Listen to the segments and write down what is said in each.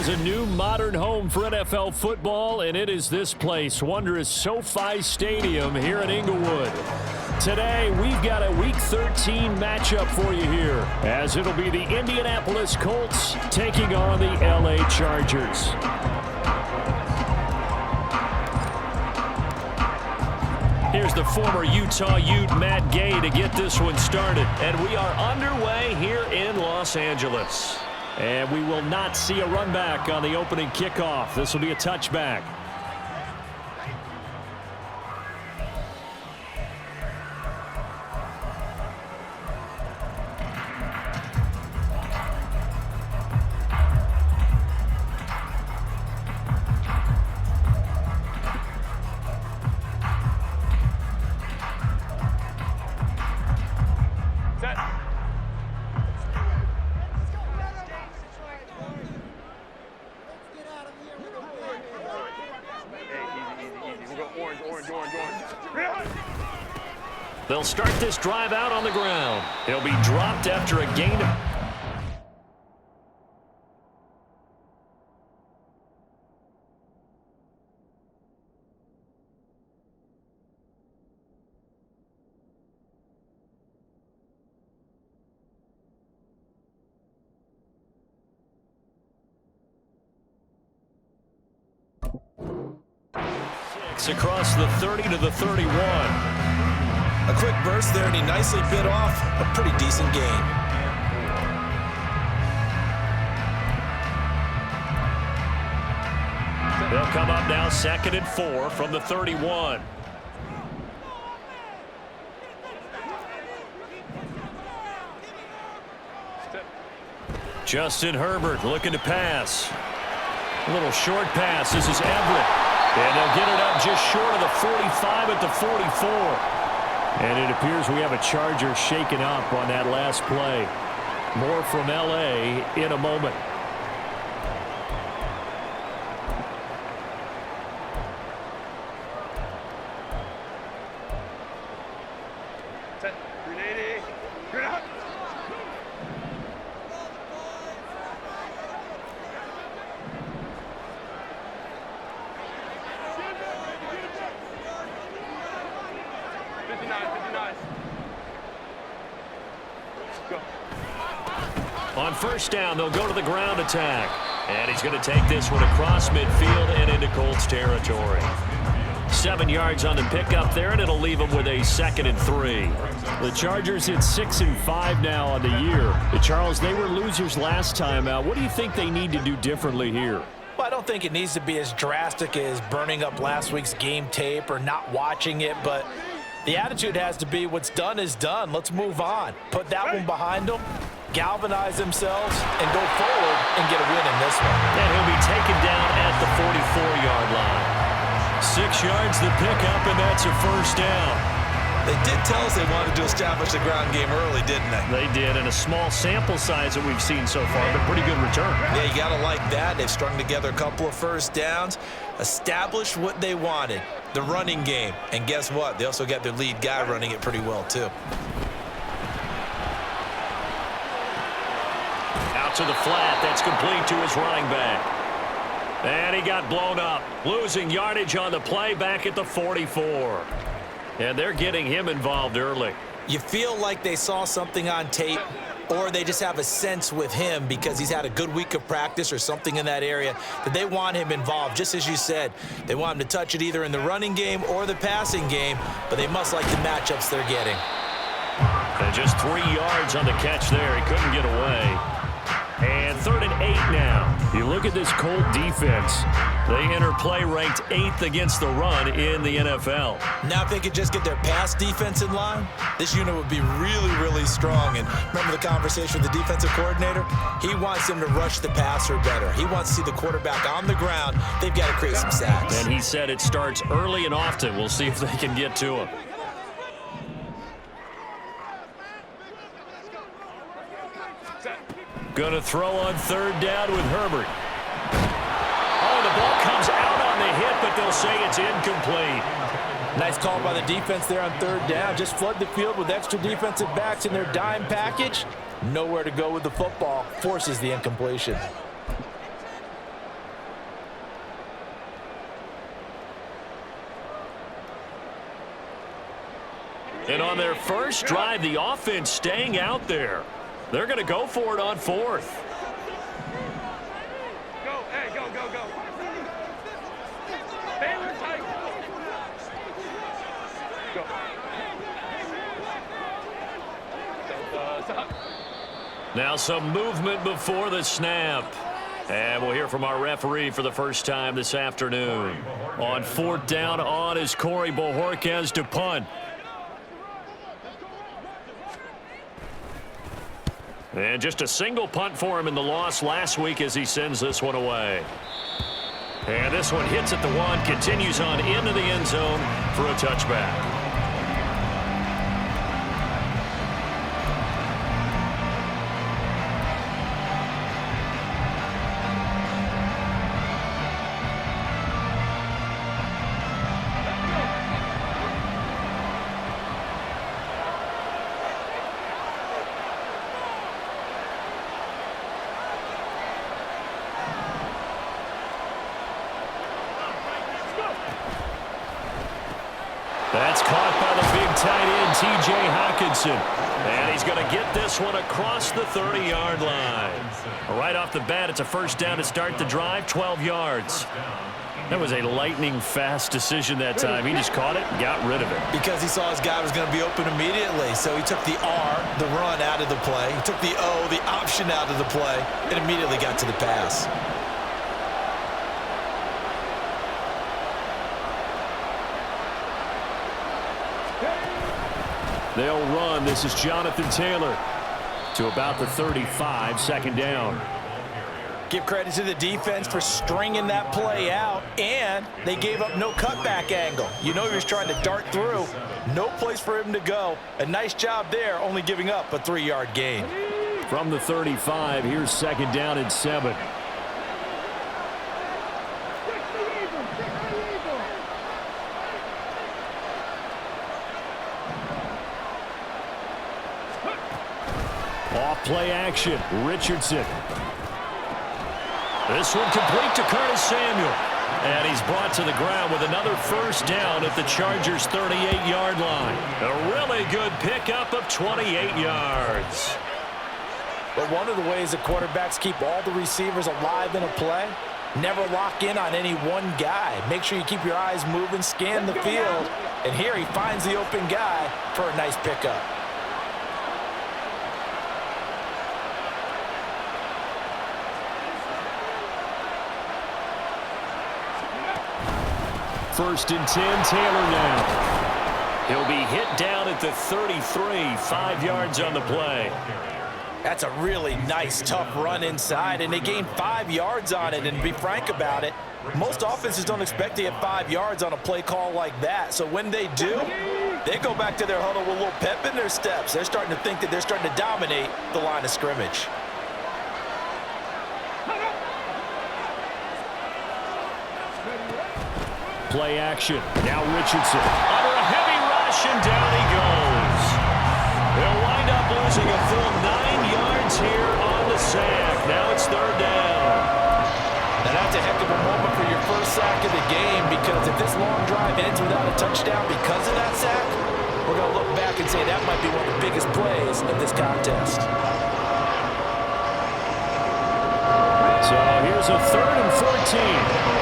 has a new modern home for NFL football, and it is this place, wondrous SoFi Stadium here in Inglewood. Today, we've got a Week 13 matchup for you here, as it'll be the Indianapolis Colts taking on the LA Chargers. Here's the former Utah Ute, Matt Gay, to get this one started. And we are underway here in Los Angeles. And we will not see a run back on the opening kickoff. This will be a touchback. They'll start this drive out on the ground. He'll be dropped after a gain of... across the 30 to the 31. A quick burst there, and he nicely bit off a pretty decent gain. They'll come up now 2nd and 4 from the 31. Justin Herbert looking to pass. A little short pass. This is Everett. And they'll get it up just short of the 45 at the 44. And it appears we have a Charger shaken up on that last play. More from LA in a moment. On first down, they'll go to the ground attack. And he's going to take this one across midfield and into Colts territory. 7 yards on the pickup there, and it'll leave him with a 2nd and 3. The Chargers hit 6-5 now on the year. Charles, they were losers last time out. What do you think they need to do differently here? Well, I don't think it needs to be as drastic as burning up last week's game tape or not watching it, but the attitude has to be what's done is done. Let's move on. Put that one behind them, galvanize themselves, and go forward and get a win in this one. And he'll be taken down at the 44-yard line. 6 yards the pickup, and that's a first down. They did tell us they wanted to establish the ground game early, didn't they? They did, and a small sample size that we've seen so far, but pretty good return. Yeah, you got to like that. They've strung together a couple of first downs, established what they wanted, the running game. And guess what? They also got their lead guy running it pretty well, too. Out to the flat. That's complete to his running back. And he got blown up. Losing yardage on the play back at the 44. And they're getting him involved early. You feel like they saw something on tape, or they just have a sense with him because he's had a good week of practice or something in that area that they want him involved. Just as you said, they want him to touch it either in the running game or the passing game, but they must like the matchups they're getting. And just 3 yards on the catch there. He couldn't get away. And 3rd and 8 now. You look at this Colt defense. They enter play ranked 8th against the run in the NFL. Now if they could just get their pass defense in line, this unit would be really, really strong. And remember the conversation with the defensive coordinator? He wants them to rush the passer better. He wants to see the quarterback on the ground. They've got to create some sacks. And he said it starts early and often. We'll see if they can get to him. Going to throw on 3rd down with Herbert. Oh, the ball comes out on the hit, but they'll say it's incomplete. Nice call by the defense there on 3rd down. Just flood the field with extra defensive backs in their dime package. Nowhere to go with the football. Forces the incompletion. And on their first drive, the offense staying out there. They're going to go for it on fourth. Go, hey, go, go, go. Baylor tight. Go. Stop. Now some movement before the snap. And we'll hear from our referee for the first time this afternoon. On fourth down, on is Corey Bojorquez to punt. And just a single punt for him in the loss last week as he sends this one away. And this one hits at the one, continues on into the end zone for a touchback. That's caught by the big tight end, T.J. Hockenson. And he's going to get this one across the 30-yard line. Right off the bat, it's a first down to start the drive, 12 yards. That was a lightning-fast decision that time. He just caught it and got rid of it. Because he saw his guy was going to be open immediately. So he took the R, the run, out of the play. He took the O, the option, out of the play, and immediately got to the pass. They'll run. This is Jonathan Taylor to about the 35, second down. Give credit to the defense for stringing that play out, and they gave up no cutback angle. You know he was trying to dart through. No place for him to go. A nice job there, only giving up a 3-yard gain. From the 35, here's second down and 7. Off play action, Richardson. This one complete to Curtis Samuel. And he's brought to the ground with another first down at the Chargers' 38-yard line. A really good pickup of 28 yards. But one of the ways that quarterbacks keep all the receivers alive in a play, never lock in on any one guy. Make sure you keep your eyes moving, scan the field. And here he finds the open guy for a nice pickup. First and 10, Taylor now. He'll be hit down at the 33, 5 yards on the play. That's a really nice, tough run inside, and they gained 5 yards on it. And to be frank about it, most offenses don't expect to get 5 yards on a play call like that. So when they do, they go back to their huddle with a little pep in their steps. They're starting to think that they're starting to dominate the line of scrimmage. Play action. Now Richardson. Under a heavy rush, and down he goes. They'll wind up losing a full 9 yards here on the sack. Now it's third down. Now that's a heck of a moment for your first sack of the game, because if this long drive ends without a touchdown because of that sack, we're going to look back and say that might be one of the biggest plays of this contest. So here's a third and 14.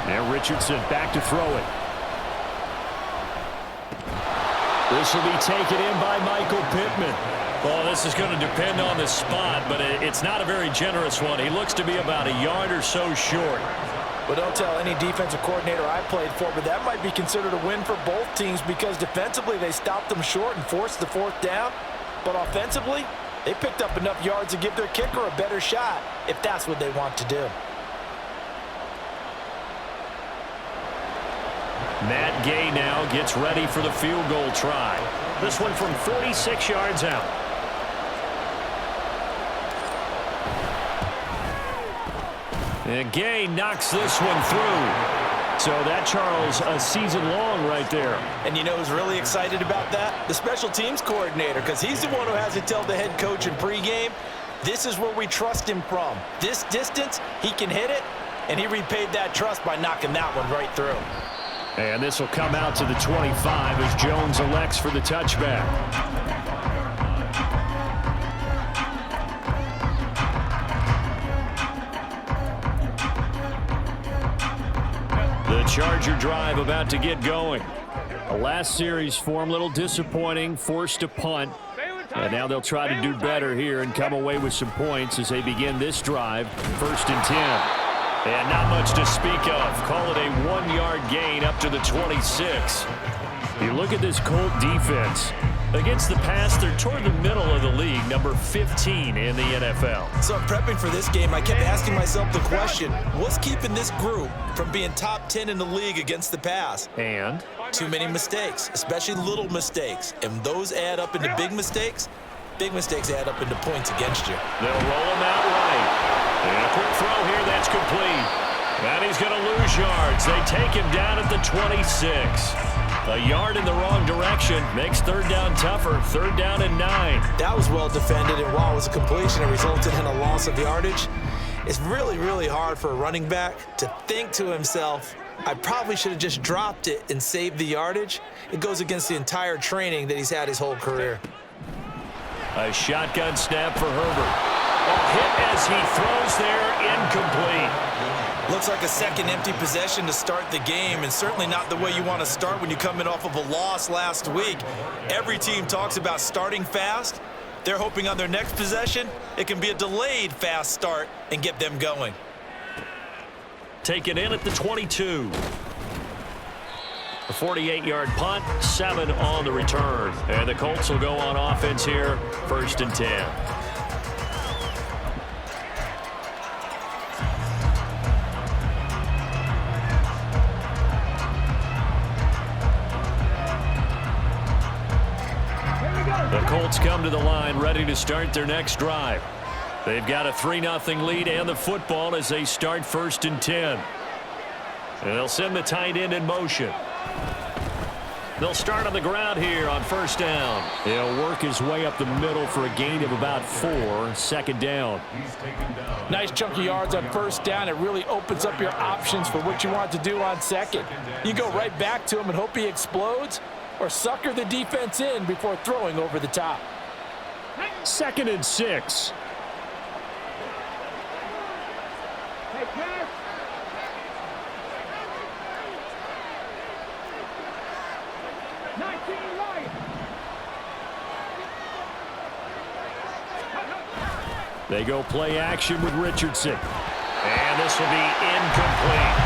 Now Richardson back to throw it. This will be taken in by Michael Pittman. Well, this is going to depend on the spot, but it's not a very generous one. He looks to be about a yard or so short. Well, don't tell any defensive coordinator I played for, but that might be considered a win for both teams, because defensively they stopped them short and forced the fourth down. But offensively, they picked up enough yards to give their kicker a better shot, if that's what they want to do. Matt Gay now gets ready for the field goal try. This one from 46 yards out. And Gay knocks this one through. So that, Charles, a season long right there. And you know who's really excited about that? The special teams coordinator, because he's the one who has to tell the head coach in pregame, This is where we trust him from. This distance, he can hit it, and he repaid that trust by knocking that one right through. And this will come out to the 25 as Jones elects for the touchback. The Charger drive about to get going. The last series for him, a little disappointing, forced a punt. And now they'll try to do better here and come away with some points as they begin this drive, 1st and 10. And not much to speak of. Call it a 1-yard gain up to the 26. You look at this Colt defense. Against the pass, they're toward the middle of the league, number 15 in the NFL. So prepping for this game, I kept asking myself the question, what's keeping this group from being top 10 in the league against the pass? And? Too many mistakes, especially little mistakes. And those add up into big mistakes. Big mistakes add up into points against you. They'll roll him out right. And a quick throw here, that's complete. And he's going to lose yards. They take him down at the 26. A yard in the wrong direction makes 3rd down tougher. 3rd down and 9. That was well defended, and while it was a completion, it resulted in a loss of yardage. It's really, really hard for a running back to think to himself, I probably should have just dropped it and saved the yardage. It goes against the entire training that he's had his whole career. A shotgun snap for Herbert. A hit as he throws there, incomplete. Looks like a second empty possession to start the game, and certainly not the way you want to start when you're coming off of a loss last week. Every team talks about starting fast. They're hoping on their next possession, it can be a delayed fast start and get them going. Taken in at the 22. A 48-yard punt, 7 on the return. And the Colts will go on offense here, 1st and 10. The Colts come to the line ready to start their next drive. They've got a 3-0 lead and the football as they start 1st and 10. And they'll send the tight end in motion. They'll start on the ground here on 1st down. He'll work his way up the middle for a gain of about 4. 2nd down. Nice chunky yards on 1st down. It really opens up your options for what you want to do on 2nd. You go right back to him and hope he explodes, or sucker the defense in before throwing over the top. 2nd and 6. They go play action with Richardson. And this will be incomplete.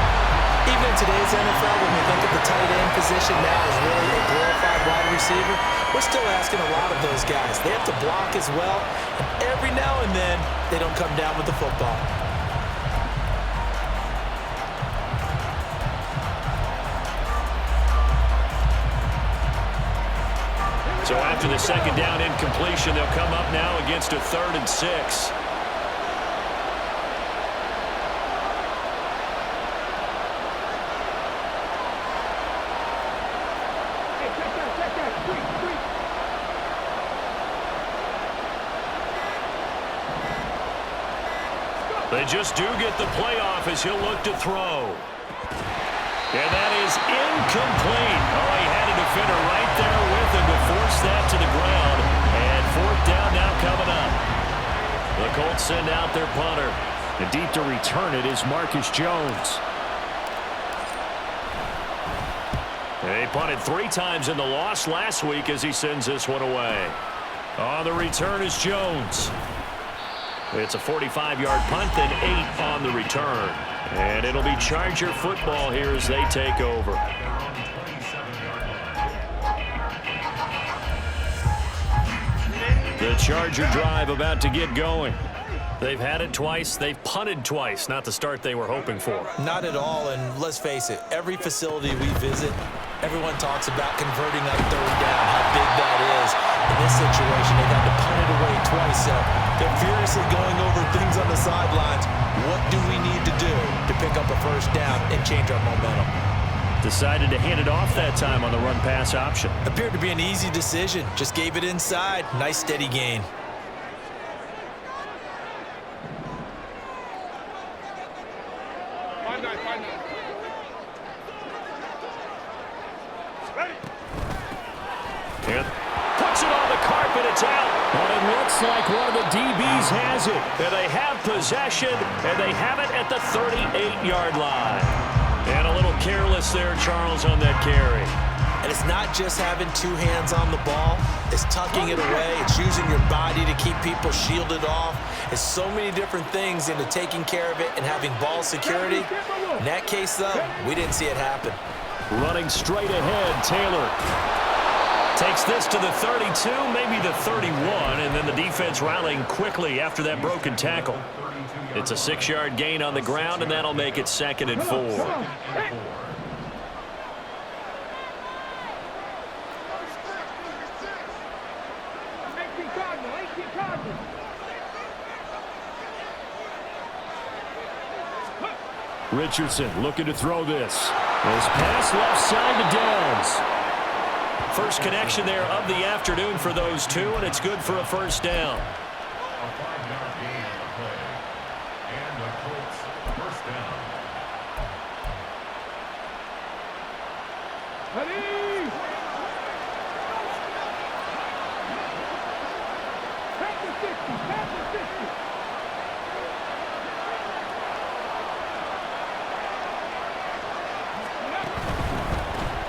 Even in today's NFL, when we think of the tight end position now as really a glorified wide receiver, we're still asking a lot of those guys. They have to block as well, and every now and then, they don't come down with the football. So after the 2nd down incompletion, they'll come up now against a 3rd and 6. They just do get the playoff as he'll look to throw. And that is incomplete. Oh, he had a defender right there with him to force that to the ground. And 4th down now coming up. The Colts send out their punter. And deep to return it is Marcus Jones. They punted 3 times in the loss last week as he sends this one away. On the return is Jones. It's a 45-yard punt, then 8 on the return. And it'll be Charger football here as they take over. The Charger drive about to get going. They've had it twice. They've punted twice. Not the start they were hoping for. Not at all, and let's face it, every facility we visit, everyone talks about converting on 3rd down, how big that is. In this situation, they've had to punt it away twice, so they're furiously going over things on the sidelines. What do we need to do to pick up a 1st down and change our momentum? Decided to hand it off that time on the run-pass option. Appeared to be an easy decision. Just gave it inside. Nice steady gain. Looks like one of the DBs has it. And they have possession, and they have it at the 38-yard line. And a little careless there, Charles, on that carry. And it's not just having two hands on the ball. It's tucking it away. It's using your body to keep people shielded off. It's so many different things into taking care of it and having ball security. In that case, though, we didn't see it happen. Running straight ahead, Taylor takes this to the 32, maybe the 31, and then the defense rallying quickly after that broken tackle. It's a 6-yard gain on the ground, and that'll make it 2nd and 4. Richardson looking to throw this. His pass left side to Downs. First connection there of the afternoon for those two, and it's good for a first down. A 5-yard gain on the play. And the Colts first down. Ready! Pass the 50, pass the 50.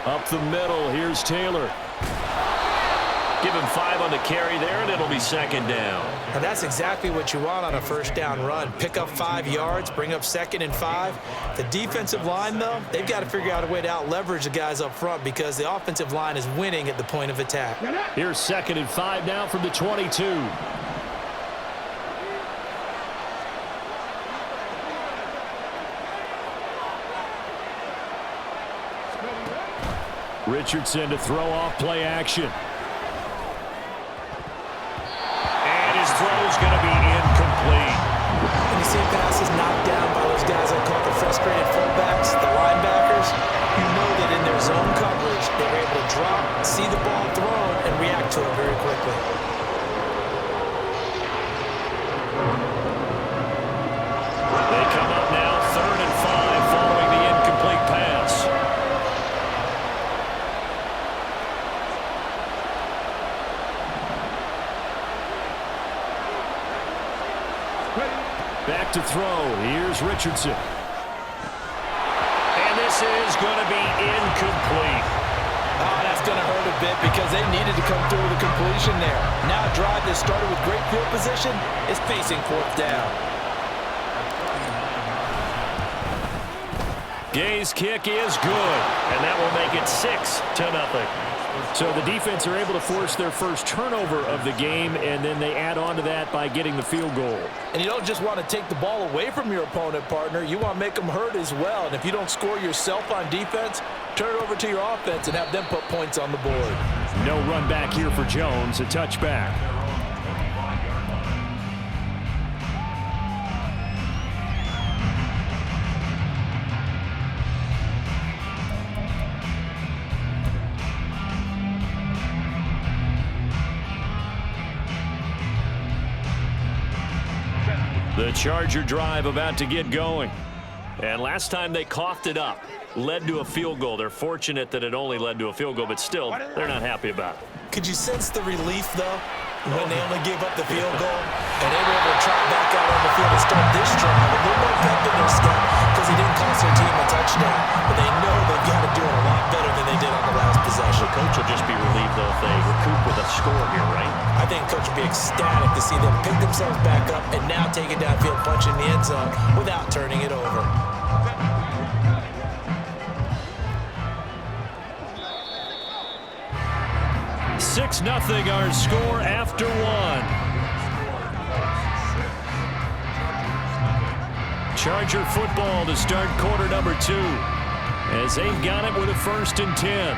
Up the middle, here's Taylor. Give him 5 on the carry there, and it'll be 2nd down. And that's exactly what you want on a first down run. Pick up 5 yards, bring up 2nd and 5. The defensive line, though, they've got to figure out a way to out-leverage the guys up front because the offensive line is winning at the point of attack. Here's 2nd and 5 now from the 22. Richardson to throw off play action. And his throw's going to be incomplete. When you see passes knocked down by those guys I call the frustrated fullbacks, the linebackers, you know that in their zone coverage, they were able to drop, see the ball thrown, and react to it very quickly. They come up now 3rd and 5 following the incomplete pass. Back to throw. Here's Richardson. And this is going to be incomplete. Oh, that's going to hurt a bit because they needed to come through with a completion there. Now a drive that started with great field position is facing 4th down. Gay's kick is good, and that will make it 6-0. So the defense are able to force their first turnover of the game, and then they add on to that by getting the field goal. And you don't just want to take the ball away from your opponent, partner. You want to make them hurt as well. And if you don't score yourself on defense, turn it over to your offense and have them put points on the board. No run back here for Jones, a touchback. The Charger drive about to get going. And last time they coughed it up, led to a field goal. They're fortunate that it only led to a field goal, but still, they're not happy about it. Could you sense the relief, though, when they only gave up the field goal and they were able to trot back out on the field and start this drive? A little more pep in their step because he didn't cost their team a touchdown. But they know they've got to do it a lot better than they did on the last possession. The coach will just be relieved, though, if they recoup with a score here, right? I think coach will be ecstatic to see them pick themselves back up and now take it downfield, punch in the end zone without turning it over. Six 0 our score after 1. Charger football to start quarter number 2 as they've got it with a 1st and 10.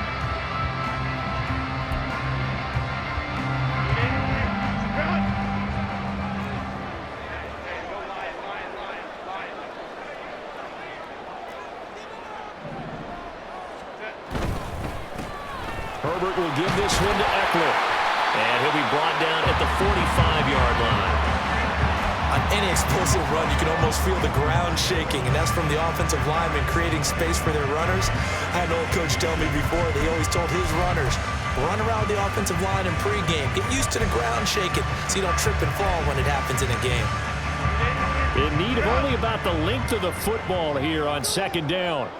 Herbert will give this one to Eckler. And he'll be brought down at the 45-yard line. On any explosive run, you can almost feel the ground shaking, and that's from the offensive linemen creating space for their runners. I had an old coach tell me before that he always told his runners, Run around the offensive line in pregame. Get used to the ground shaking so you don't trip and fall when it happens in a game. In need of only about the length of the football here on second down.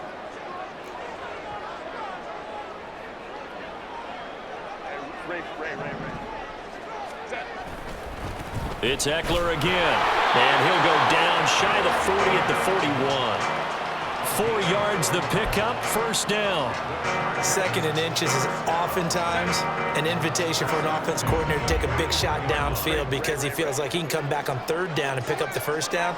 It's Eckler again, and he'll go down shy of the 40 at the 41. 4 yards the pickup, first down. Second and inches is oftentimes an invitation for an offense coordinator to take a big shot downfield because he feels like he can come back on third down and pick up the first down.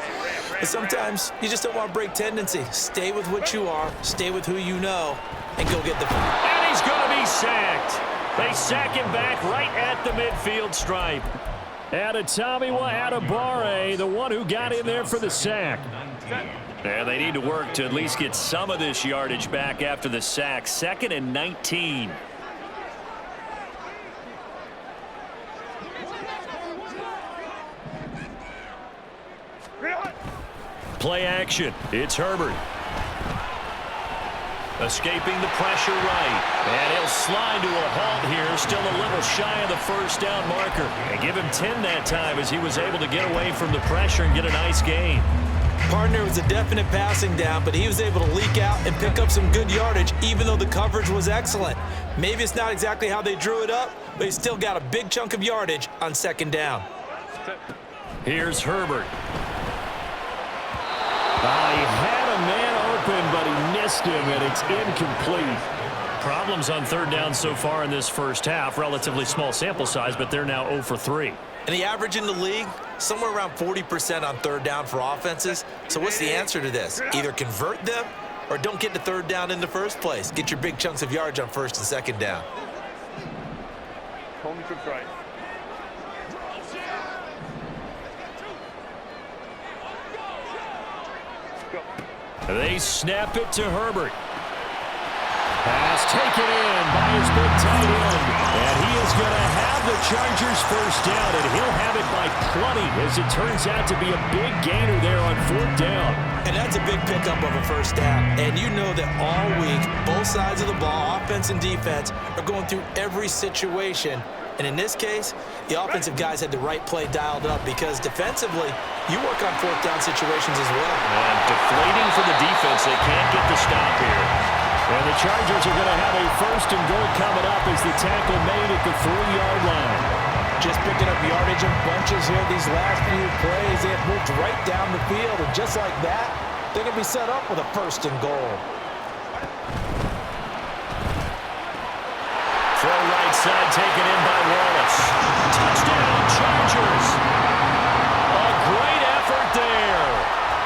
But sometimes you just don't want to break tendency. Stay with what you are, stay with who you know, and go get the... And he's going to be sacked. They sack him back right at the midfield stripe. Adetomiwa Adebawore, the one who got in there for the sack. And they need to work to at least get some of this yardage back after the sack. 2nd and 19. Play action. It's Herbert. Escaping the pressure right. And he'll slide to a halt here. Still a little shy of the first down marker. And give him 10 that time as he was able to get away from the pressure and get a nice gain. Partner was a definite passing down, but he was able to leak out and pick up some good yardage, even though the coverage was excellent. Maybe it's not exactly how they drew it up, but he still got a big chunk of yardage on second down. Here's Herbert. He had a man open, but he missed him, and it's incomplete. Problems on third down so far in this first half. Relatively small sample size, but they're now 0 for 3. And the average in the league, somewhere around 40% on third down for offenses. So what's the answer to this? Either convert them or don't get to third down in the first place. Get your big chunks of yards on first and second down. Tony to right. They snap it to Herbert. Pass taken in by his big tight end. And he is going to have the Chargers first down, and he'll have it by plenty as it turns out to be a big gainer there on fourth down. And that's a big pickup of a first down. And you know that all week, both sides of the ball, offense and defense, are going through every situation. And in this case, the offensive guys had the right play dialed up because defensively, you work on fourth down situations as well. And deflating for the defense. They can't get the stop here. And the Chargers are going to have a first and goal coming up as the tackle made at the 3-yard line. Just picking up yardage in bunches here these last few plays. They have moved right down the field, and just like that, they're going to be set up with a first and goal. Throw right side taken in by Wallace. Touchdown, Chargers. A great effort there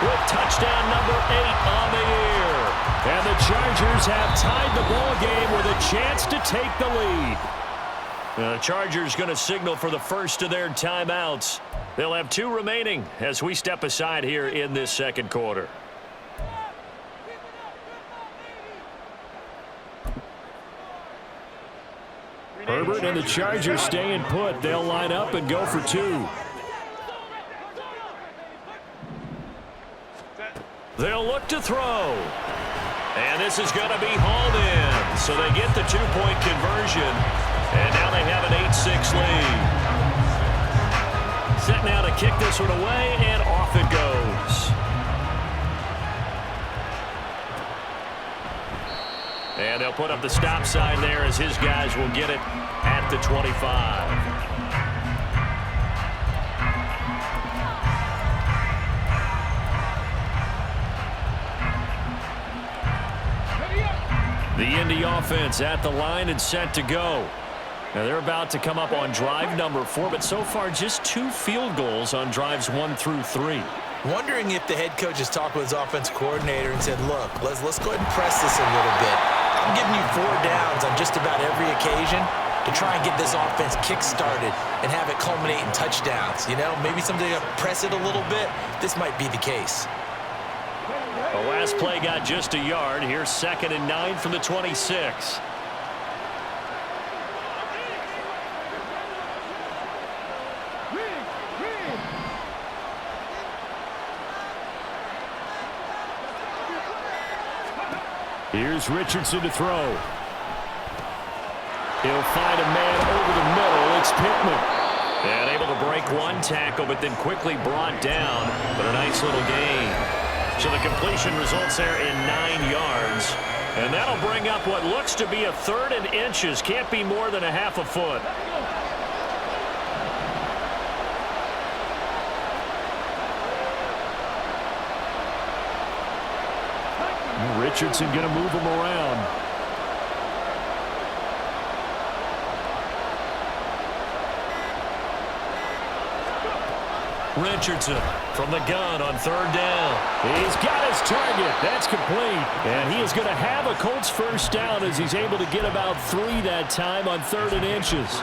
with touchdown number 8 on the year. And the Chargers have tied the ball game with a chance to take the lead. The Chargers going to signal for the first of their timeouts. They'll have 2 remaining as we step aside here in this second quarter. Herbert and the Chargers staying put. They'll line up and go for 2. They'll look to throw. And this is going to be hauled in. So they get the 2-point conversion. And now they have an 8-6 lead. Set now to kick this one away, and off it goes. And they'll put up the stop sign there as his guys will get it at the 25. The Indy offense at the line and set to go. Now they're about to come up on drive number 4, but so far just 2 field goals on drives 1 through 3. Wondering if the head coach has talked with his offense coordinator and said, look, let's go ahead and press this a little bit. I'm giving you 4 downs on just about every occasion to try and get this offense kick-started and have it culminate in touchdowns. You know, maybe something to press it a little bit. This might be the case. The last play got just a yard. Here's 2nd and 9 from the 26. Here's Richardson to throw. He'll find a man over the middle. It's Pittman. And able to break one tackle, but then quickly brought down. But a nice little gain. So the completion results there in 9 yards. And that'll bring up what looks to be a 3rd and inches. Can't be more than a half a foot. Richardson going to move him around. Richardson from the gun on 3rd down. He's got his target. That's complete. And he is going to have a Colts first down as he's able to get about 3 that time on 3rd and inches.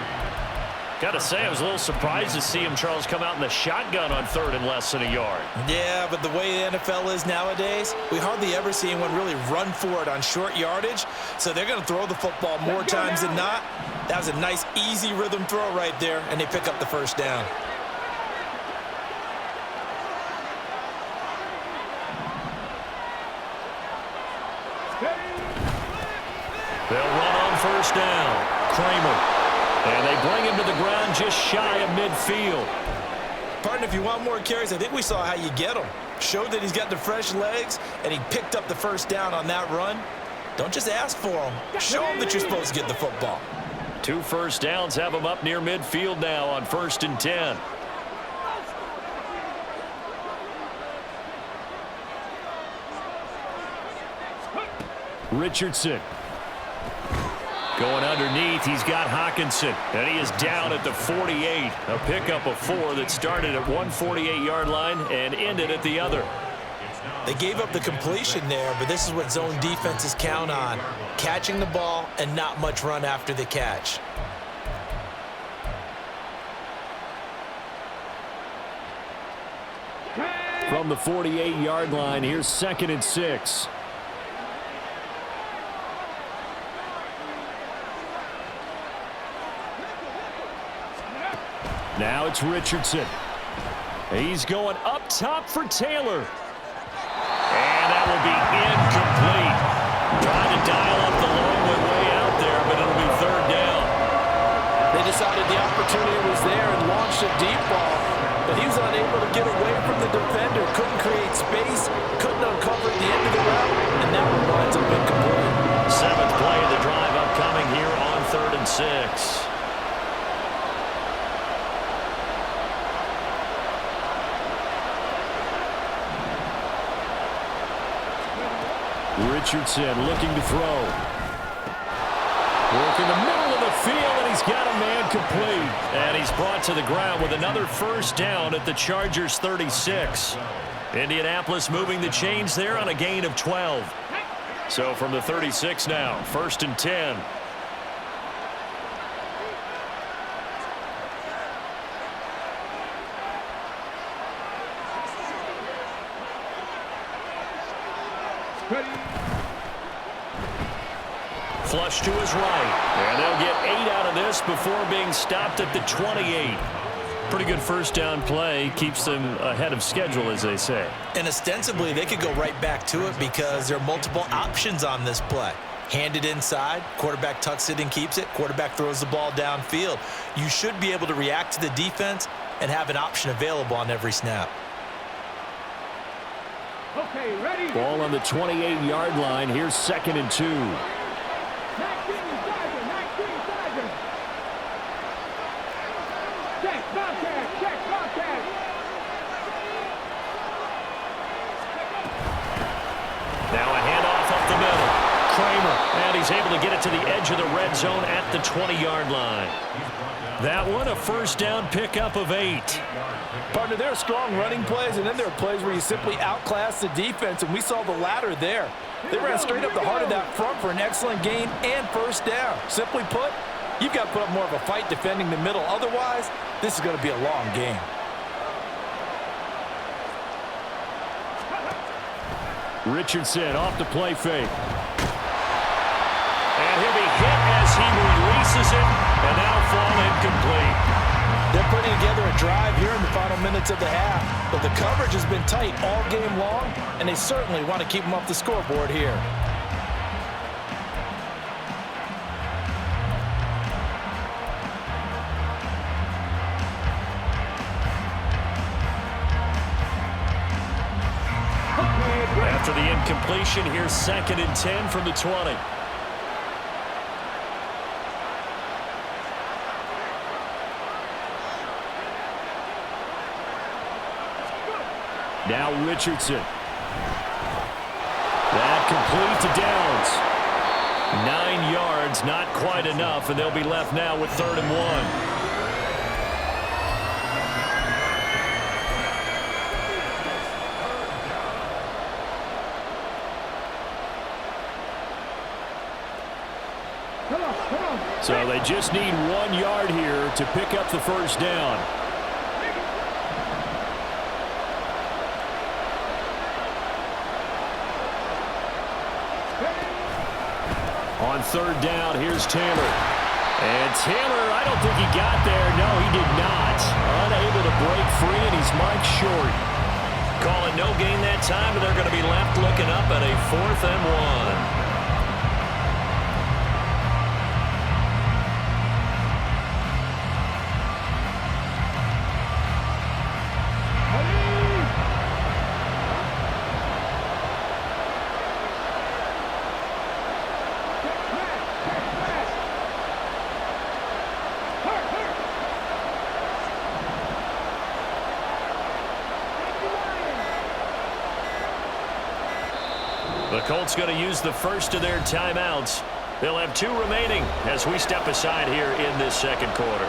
Got to say, I was a little surprised to see him, Charles, come out in the shotgun on 3rd and less than a yard. Yeah, but the way the NFL is nowadays, we hardly ever see anyone really run for it on short yardage. So they're going to throw the football more times than not. That was a nice, easy rhythm throw right there, and they pick up the first down. They'll run on first down. Kramer. And they bring him to the ground just shy of midfield. Partner, if you want more carries, I think we saw how you get them. Showed that he's got the fresh legs, and he picked up the first down on that run. Don't just ask for him. Show him that you're supposed to get the football. 2 first downs have him up near midfield now on 1st and 10. Richardson. Going underneath, he's got Hawkinson, and he is down at the 48. A pickup of 4 that started at 148-yard line and ended at the other. They gave up the completion there, but this is what zone defenses count on. Catching the ball and not much run after the catch. From the 48-yard line, here's 2nd and 6. Now it's Richardson. He's going up top for Taylor. And that will be incomplete. Trying to dial up the long way out there, but it'll be 3rd down. They decided the opportunity was there and launched a deep ball, but he was unable to get away from the defender, couldn't create space, couldn't uncover at the end of the route, and that one winds up incomplete. 7th play of the drive upcoming here on 3rd and 6. Richardson looking to throw. Work in the middle of the field, and he's got a man complete. And he's brought to the ground with another first down at the Chargers' 36. Indianapolis moving the chains there on a gain of 12. So from the 36 now, 1st and 10. Flush to his right. And they'll get 8 out of this before being stopped at the 28. Pretty good first down play. Keeps them ahead of schedule, as they say. And ostensibly, they could go right back to it because there are multiple options on this play. Hand it inside, quarterback tucks it and keeps it, quarterback throws the ball downfield. You should be able to react to the defense and have an option available on every snap. Okay, ready? Ball on the 28-yard line. Here's 2nd and 2. 19 Tiger. Check contact. Now a handoff up the middle. Kramer, and he's able to get it to the edge of the red zone at the 20-yard line. That one, a first down pickup of 8. Partner, there are strong running plays, and then there are plays where you simply outclass the defense, and we saw the latter there. They ran straight up the heart of that front for an excellent gain and first down. Simply put, you've got to put up more of a fight defending the middle. Otherwise, this is going to be a long game. Richardson off the play fake. And he'll be hit as he releases it, and that'll fall incomplete. They're putting together a drive here in the final minutes of the half, but the coverage has been tight all game long, and they certainly want to keep them off the scoreboard here. After the incompletion, here's 2nd and 10 from the 20. Now Richardson. That complete to Downs. 9 yards, not quite enough, and they'll be left now with 3rd and 1. So they just need 1 yard here to pick up the first down. On 3rd down, here's Taylor. And Taylor, I don't think he got there. No, he did not. Unable to break free, and he's marked short. Calling no gain that time, and they're going to be left looking up at a 4th and 1. The Colts going to use the first of their timeouts. They'll have 2 remaining as we step aside here in this 2nd quarter.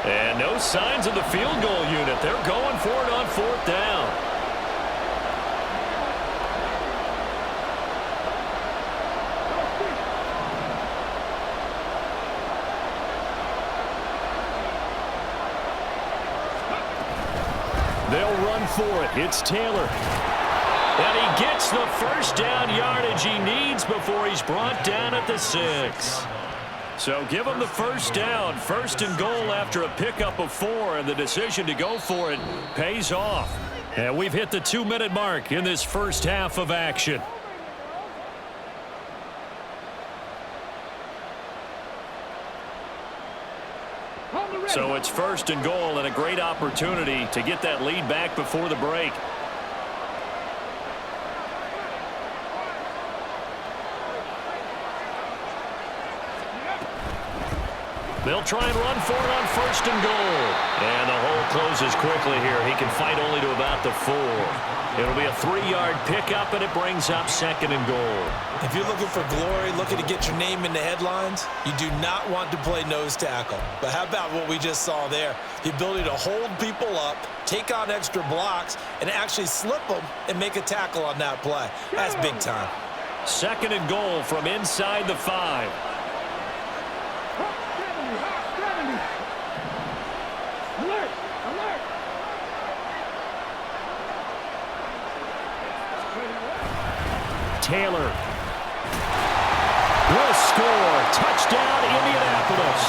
And no signs of the field goal unit. They're going for it on 4th down. They'll run for it. It's Taylor. And he gets the first down yardage he needs before he's brought down at the 6. So give him the first down. 1st and goal after a pickup of 4, and the decision to go for it pays off. And we've hit the 2-minute mark in this first half of action. So it's 1st and goal, and a great opportunity to get that lead back before the break. They'll try and run for it on 1st and goal. And the hole closes quickly here. He can fight only to about the 4. It'll be a 3-yard pickup, and it brings up 2nd and goal. If you're looking for glory, looking to get your name in the headlines, you do not want to play nose tackle. But how about what we just saw there? The ability to hold people up, take on extra blocks, and actually slip them and make a tackle on that play. That's big time. 2nd and goal from inside the 5. Alert! Alert! Taylor will score. Touchdown, Indianapolis.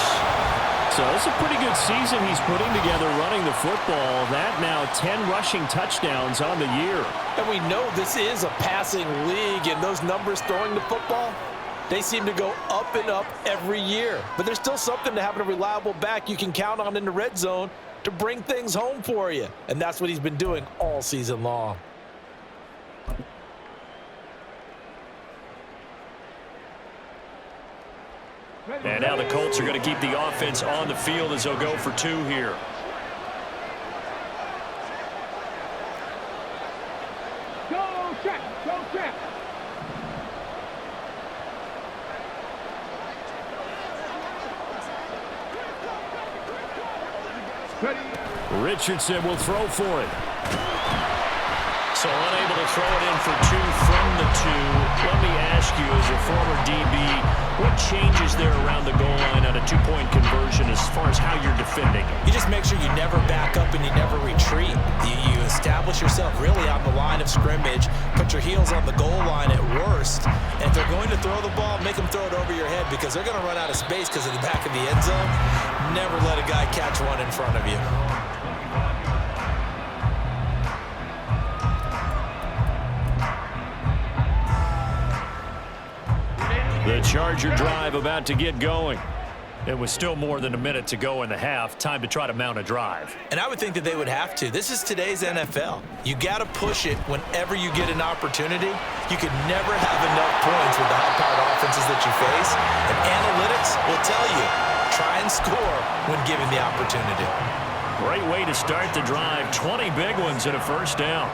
So it's a pretty good season he's putting together running the football. That now 10 rushing touchdowns on the year. And we know this is a passing league, and those numbers throwing the football, they seem to go up and up every year. But there's still something to having a reliable back you can count on in the red zone to bring things home for you. And that's what he's been doing all season long. And now the Colts are going to keep the offense on the field as they'll go for 2 here. Go check! Go check! Richardson will throw for it. So unable to throw it in for 2 from the 2. Let me ask you, as a former DB, what changes there around the goal line on a 2-point conversion as far as how you're defending? You just make sure you never back up and you never retreat. You establish yourself really on the line of scrimmage, put your heels on the goal line at worst, and if they're going to throw the ball, make them throw it over your head because they're going to run out of space because of the back of the end zone. Never let a guy catch one in front of you. Charger drive about to get going. It was still more than a minute to go in the half. Time to try to mount a drive. And I would think that they would have to. This is today's NFL. You got to push it whenever you get an opportunity. You can never have enough points with the high-powered offenses that you face. And analytics will tell you, try and score when given the opportunity. Great way to start the drive. 20 big ones and a first down.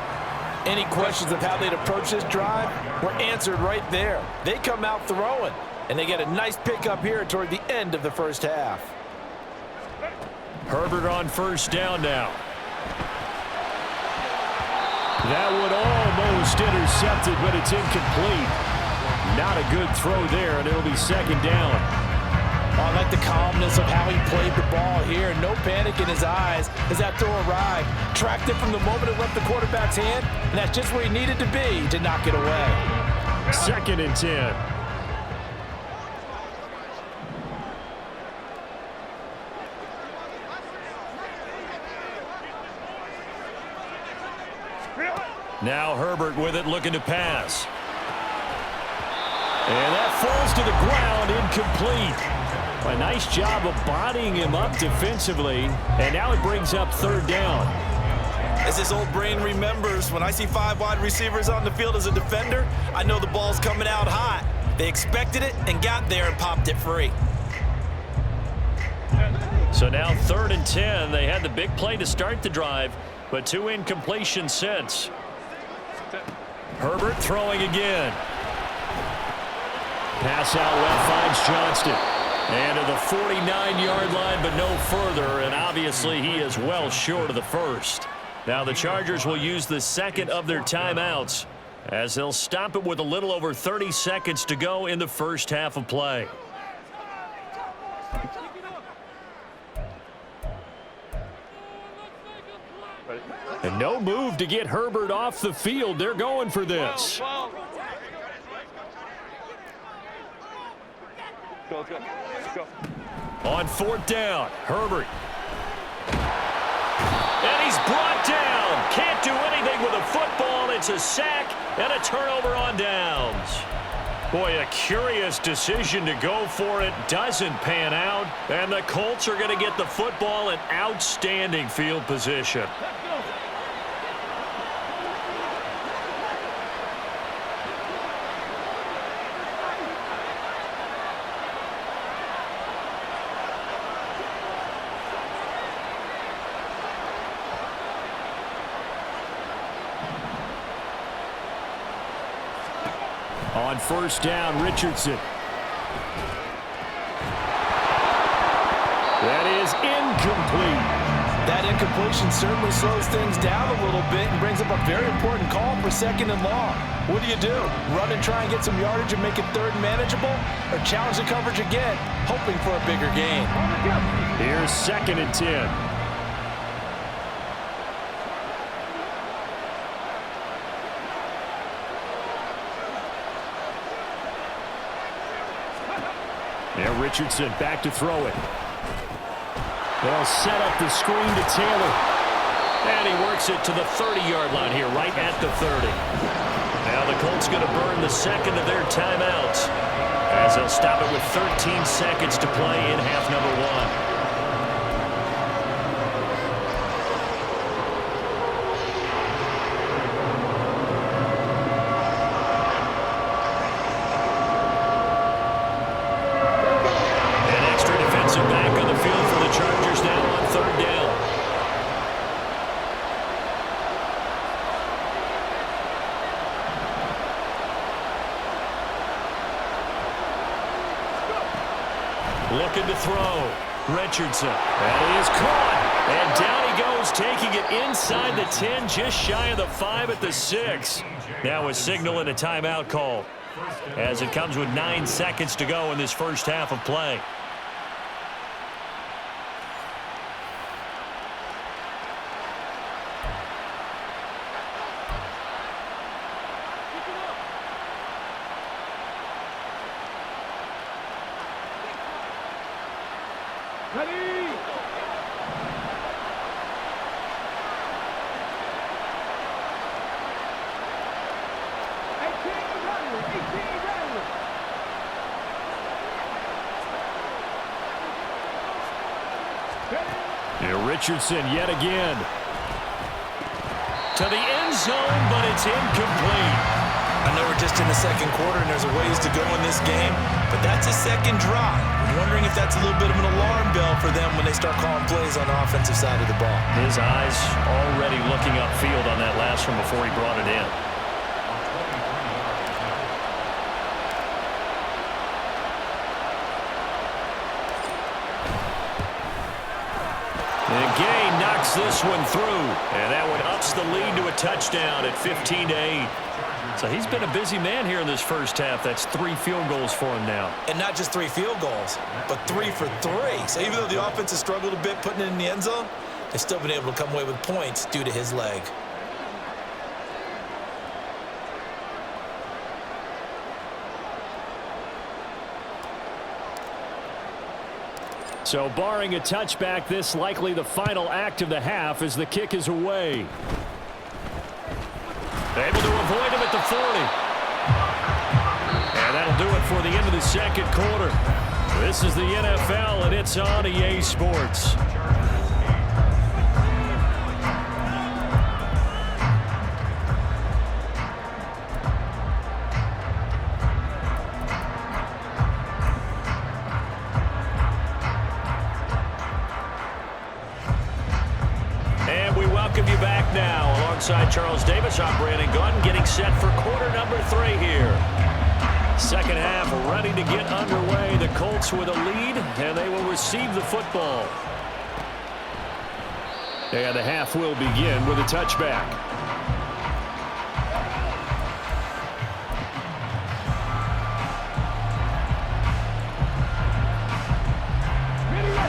Any questions of how they'd approach this drive were answered right there. They come out throwing, and they get a nice pickup here toward the end of the first half. Herbert on first down now. That would almost intercepted, but it's incomplete. Not a good throw there, and it'll be second down. I like the calmness of how he played the ball here. No panic in his eyes as that throw arrived. Tracked it from the moment it left the quarterback's hand, and that's just where he needed to be to knock it away. 2nd and 10. Now Herbert with it, looking to pass. And that falls to the ground, incomplete. A nice job of bodying him up defensively, and now it brings up 3rd down. As this old brain remembers, when I see 5 wide receivers on the field as a defender, I know the ball's coming out hot. They expected it and got there and popped it free. So now 3rd and 10. They had the big play to start the drive, but 2 incompletions since. Herbert throwing again. Pass out left finds Johnston. And to the 49-yard line, but no further, and obviously he is well short of the first. Now the Chargers will use the 2nd of their timeouts as they'll stop it with a little over 30 seconds to go in the first half of play. And no move to get Herbert off the field. They're going for this. Go. On 4th down, Herbert. And he's brought down. Can't do anything with a football. It's a sack and a turnover on downs. Boy, a curious decision to go for it. Doesn't pan out. And the Colts are going to get the football in outstanding field position. On 1st down, Richardson. That is incomplete. That incompletion certainly slows things down a little bit and brings up a very important call for 2nd and long. What do? Run and try and get some yardage and make it 3rd and manageable? Or challenge the coverage again, hoping for a bigger gain? Here's 2nd and 10. Now Richardson back to throw it. They'll set up the screen to Taylor. And he works it to the 30-yard line here, right at the 30. Now the Colts going to burn the 2nd of their timeouts as they'll stop it with 13 seconds to play in half number 1. Looking to throw. Richardson. And he is caught. And down he goes, taking it inside the 10, just shy of the 5 at the 6. Now a signal and a timeout call as it comes with 9 seconds to go in this first half of play. Ready? Richardson yet again. To the end zone, but it's incomplete. I know we're just in the second quarter and there's a ways to go in this game, but that's a second drive. I'm wondering if that's a little bit of an alarm bell for them when they start calling plays on the offensive side of the ball. His eyes already looking upfield on that last one before he brought it in. And Gay knocks this one through, and that one ups the lead to a touchdown at 15-8. So he's been a busy man here in this first half. That's 3 field goals for him now. And not just 3 field goals, but 3 for 3. So even though the offense has struggled a bit putting it in the end zone, they've still been able to come away with points due to his leg. So barring a touchback, this likely the final act of the half as the kick is away. Able to avoid him at the 40. And that'll do it for the end of the second quarter. This is the NFL, and it's on EA Sports. Welcome you back now. Alongside Charles Davis, I'm Brandon Gunn, getting set for quarter number 3 here. Second half ready to get underway. The Colts with a lead, and they will receive the football. And the half will begin with a touchback.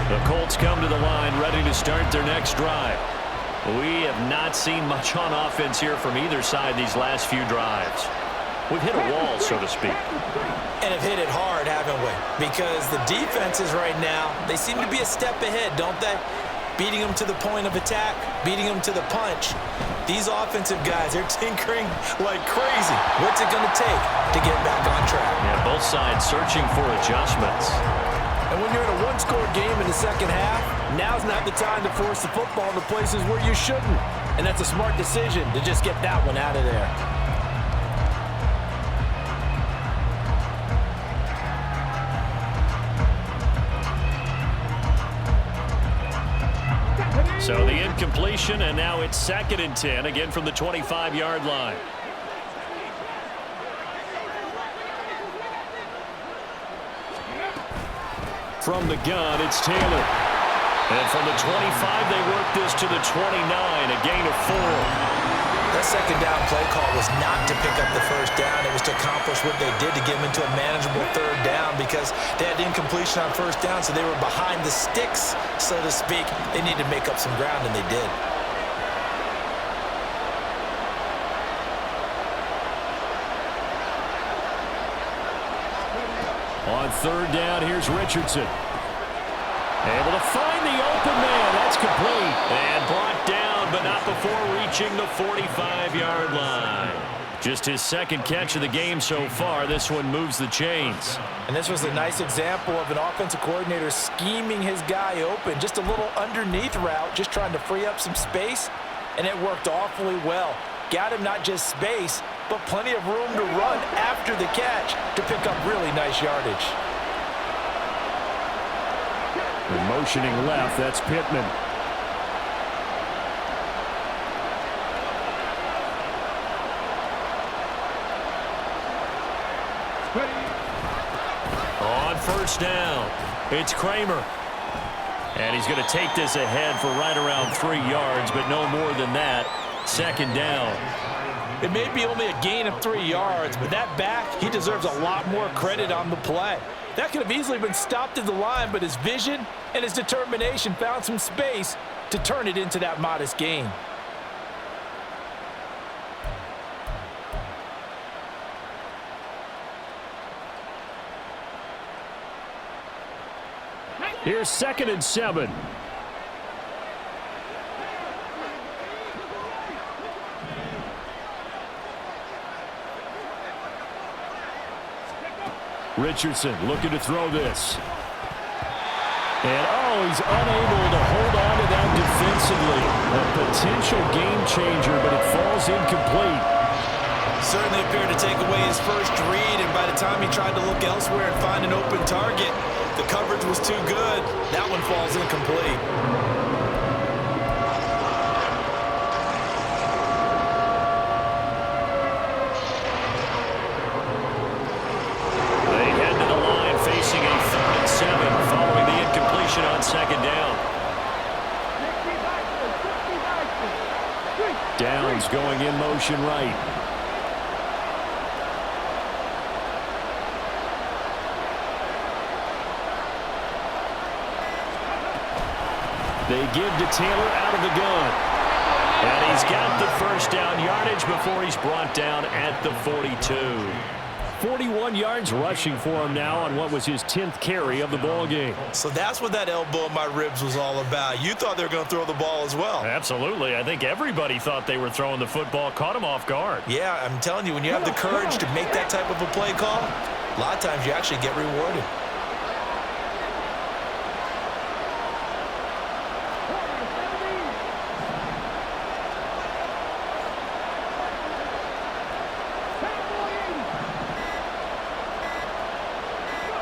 The Colts come to the line ready to start their next drive. We have not seen much on offense here from either side these last few drives. We've hit a wall, so to speak. And have hit it hard, haven't we? Because the defenses right now, they seem to be a step ahead, don't they? Beating them to the point of attack, beating them to the punch. These offensive guys, they're tinkering like crazy. What's it going to take to get back on track? Yeah, both sides searching for adjustments. And when you're in a one-score game in the second half, now's not the time to force the football to places where you shouldn't. And that's a smart decision to just get that one out of there. So the incompletion, and now it's 2nd and 10, again from the 25-yard line. From the gun, it's Taylor. And from the 25, they work this to the 29, a gain of 4. That second down play call was not to pick up the first down. It was to accomplish what they did to get them into a manageable 3rd down because they had incompletion on 1st down, so they were behind the sticks, so to speak. They needed to make up some ground, and they did. On 3rd down, here's Richardson. Able to find the open man. That's complete. And brought down, but not before reaching the 45-yard line. Just his 2nd catch of the game so far. This one moves the chains. And this was a nice example of an offensive coordinator scheming his guy open. Just a little underneath route, just trying to free up some space. And it worked awfully well. Got him not just space, but plenty of room to run after the catch to pick up really nice yardage. And motioning left, that's Pittman. On 1st down, it's Kramer. And he's going to take this ahead for right around 3 yards, but no more than that. 2nd down. It may be only a gain of 3 yards, but that back, he deserves a lot more credit on the play. That could have easily been stopped at the line, but his vision and his determination found some space to turn it into that modest gain. Here's 2nd and 7. Richardson looking to throw this. And, oh, he's unable to hold on to that Offensively, a potential game changer, but it falls incomplete. Certainly appeared to take away his first read, and by the time he tried to look elsewhere and find an open target, the coverage was too good. That one falls incomplete. They head to the line facing a 3rd and 7 following the incompletion on 2nd down. Downs going in motion right. They give to Taylor out of the gun. And he's got the first down yardage before he's brought down at the 42. 41 yards rushing for him now on what was his 10th carry of the ball game. So that's what that elbow in my ribs was all about. You thought they were going to throw the ball as well. Absolutely. I think everybody thought they were throwing the football, caught him off guard. Yeah, I'm telling you, when you have the courage to make that type of a play call, a lot of times you actually get rewarded.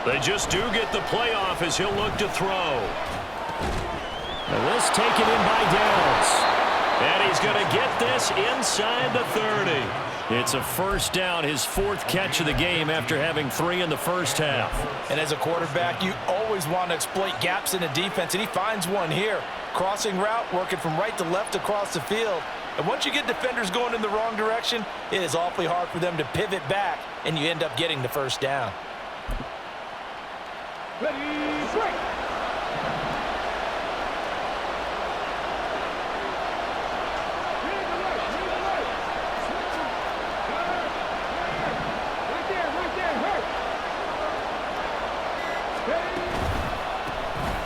They just do get the playoff as he'll look to throw. And this taken in by Downs. And he's going to get this inside the 30. It's a first down, his 4th catch of the game after having 3 in the first half. And as a quarterback, you always want to exploit gaps in the defense, and he finds one here. Crossing route, working from right to left across the field. And once you get defenders going in the wrong direction, it is awfully hard for them to pivot back, and you end up getting the first down. Ready, break.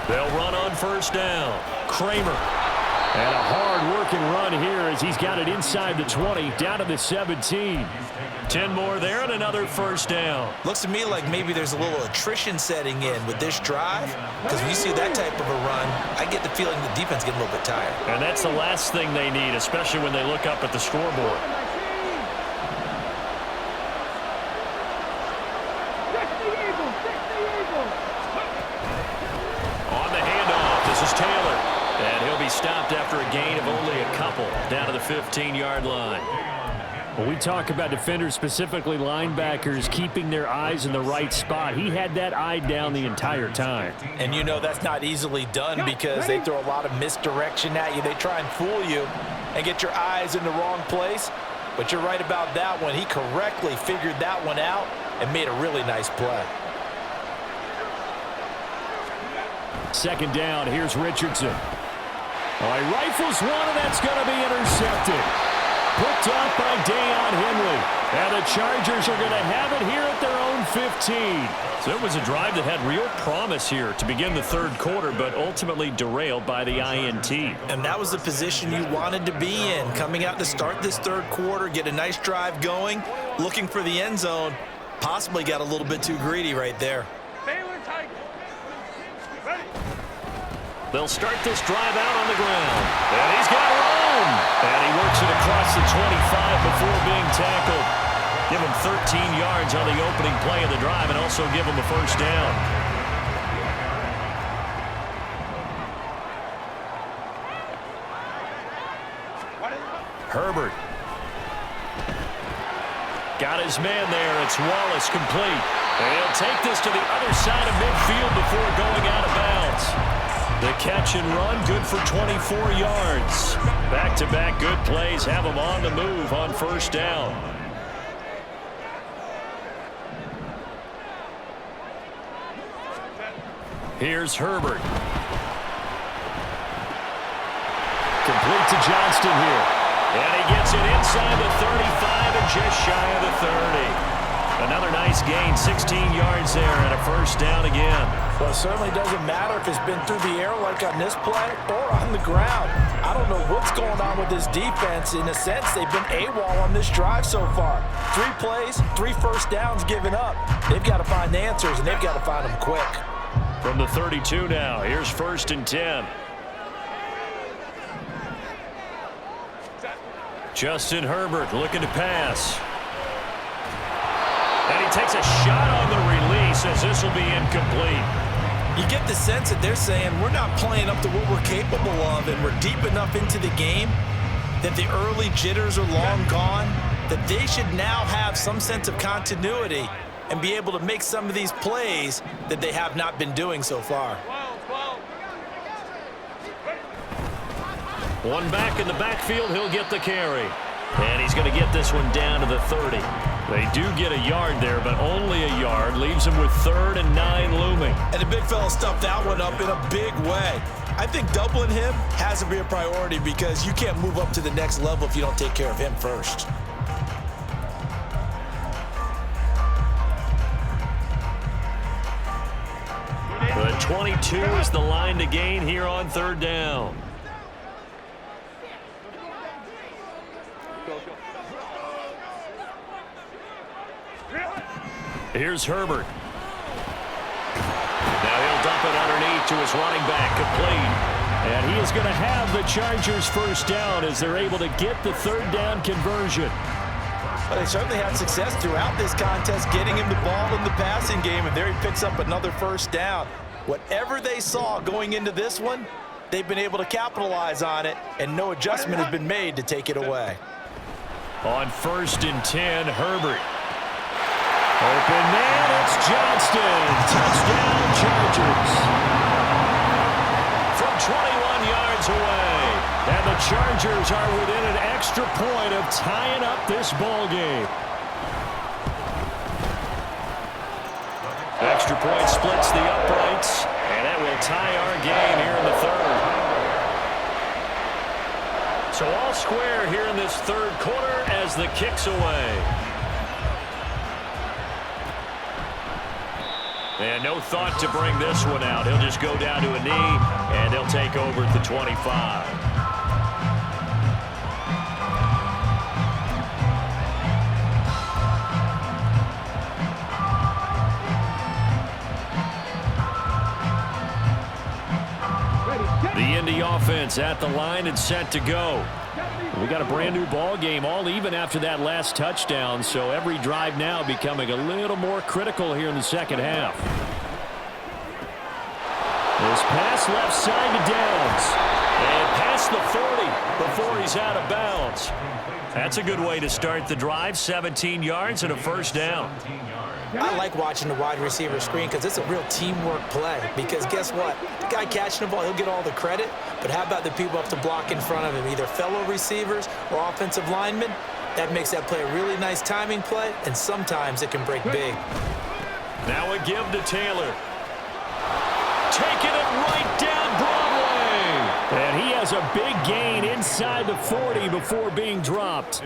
They'll run on first down. Kramer. And a hard-working run here as he's got it inside the 20, down to the 17. 10 more there and another first down. Looks to me like maybe there's a little attrition setting in with this drive, because when you see that type of a run, I get the feeling the defense getting a little bit tired. And that's the last thing they need, especially when they look up at the scoreboard. On the handoff, this is Taylor. And he'll be stopped after a gain of only a couple, down to the 15-yard line. When we talk about defenders, specifically linebackers, keeping their eyes in the right spot, he had that eye down the entire time. And you know that's not easily done because they throw a lot of misdirection at you. They try and fool you and get your eyes in the wrong place. But you're right about that one. He correctly figured that one out and made a really nice play. 2nd down, here's Richardson. Oh, he rifles one, and that's going to be intercepted. Picked off by Deion Henley. And the Chargers are going to have it here at their own 15. So it was a drive that had real promise here to begin the 3rd quarter, but ultimately derailed by the INT. And that was the position you wanted to be in, coming out to start this 3rd quarter, get a nice drive going, looking for the end zone. Possibly got a little bit too greedy right there. They'll start this drive out on the ground. And he's got room. And he works it across the 25 before being tackled. Give him 13 yards on the opening play of the drive and also give him a first down. Herbert. Got his man there. It's Wallace complete. And he'll take this to the other side of midfield before going out of bounds. The catch and run, good for 24 yards. Back-to-back good plays have him on the move on first down. Here's Herbert. Complete to Johnston here. And he gets it inside the 35 and just shy of the 30. Another nice gain, 16 yards there, and a first down again. Well, it certainly doesn't matter if it's been through the air like on this play or on the ground. I don't know what's going on with this defense. In a sense, they've been AWOL on this drive so far. 3 plays, 3 first downs given up. They've got to find answers, and they've got to find them quick. From the 32 now, here's 1st and 10. Justin Herbert looking to pass. And he takes a shot on the release as this will be incomplete. You get the sense that they're saying we're not playing up to what we're capable of, and we're deep enough into the game that the early jitters are long gone, that they should now have some sense of continuity and be able to make some of these plays that they have not been doing so far. One back in the backfield, he'll get the carry. And he's going to get this one down to the 30. They do get a yard there, but only a yard. Leaves him with 3rd and 9 looming. And the big fella stuffed that one up in a big way. I think doubling him has to be a priority because you can't move up to the next level if you don't take care of him first. But 22 is the line to gain here on 3rd down. Here's Herbert. Now he'll dump it underneath to his running back, complete. And he is going to have the Chargers first down as they're able to get the 3rd down conversion. Well, they certainly had success throughout this contest getting him the ball in the passing game, and there he picks up another first down. Whatever they saw going into this one, they've been able to capitalize on it, and no adjustment has been made to take it away. On 1st and 10, Herbert. Open man, it's Johnston. Touchdown, Chargers. From 21 yards away. And the Chargers are within an extra point of tying up this ball game. Extra point splits the uprights, and that will tie our game here in the 3rd. So all square here in this 3rd quarter as the kick's away. And no thought to bring this one out. He'll just go down to a knee, and they'll take over at the 25. The Indy offense at the line and set to go. We got a brand new ball game, all even after that last touchdown, so every drive now becoming a little more critical here in the 2nd half. This pass left side to Downs. And past the 40 before he's out of bounds. That's a good way to start the drive, 17 yards and a first down. I like watching the wide receiver screen because it's a real teamwork play. Because guess what? The guy catching the ball, he'll get all the credit. But how about the people up to block in front of him, either fellow receivers or offensive linemen? That makes that play a really nice timing play, and sometimes it can break big. Now a give to Taylor. Taking it right down Broadway. And he has a big gain inside the 40 before being dropped.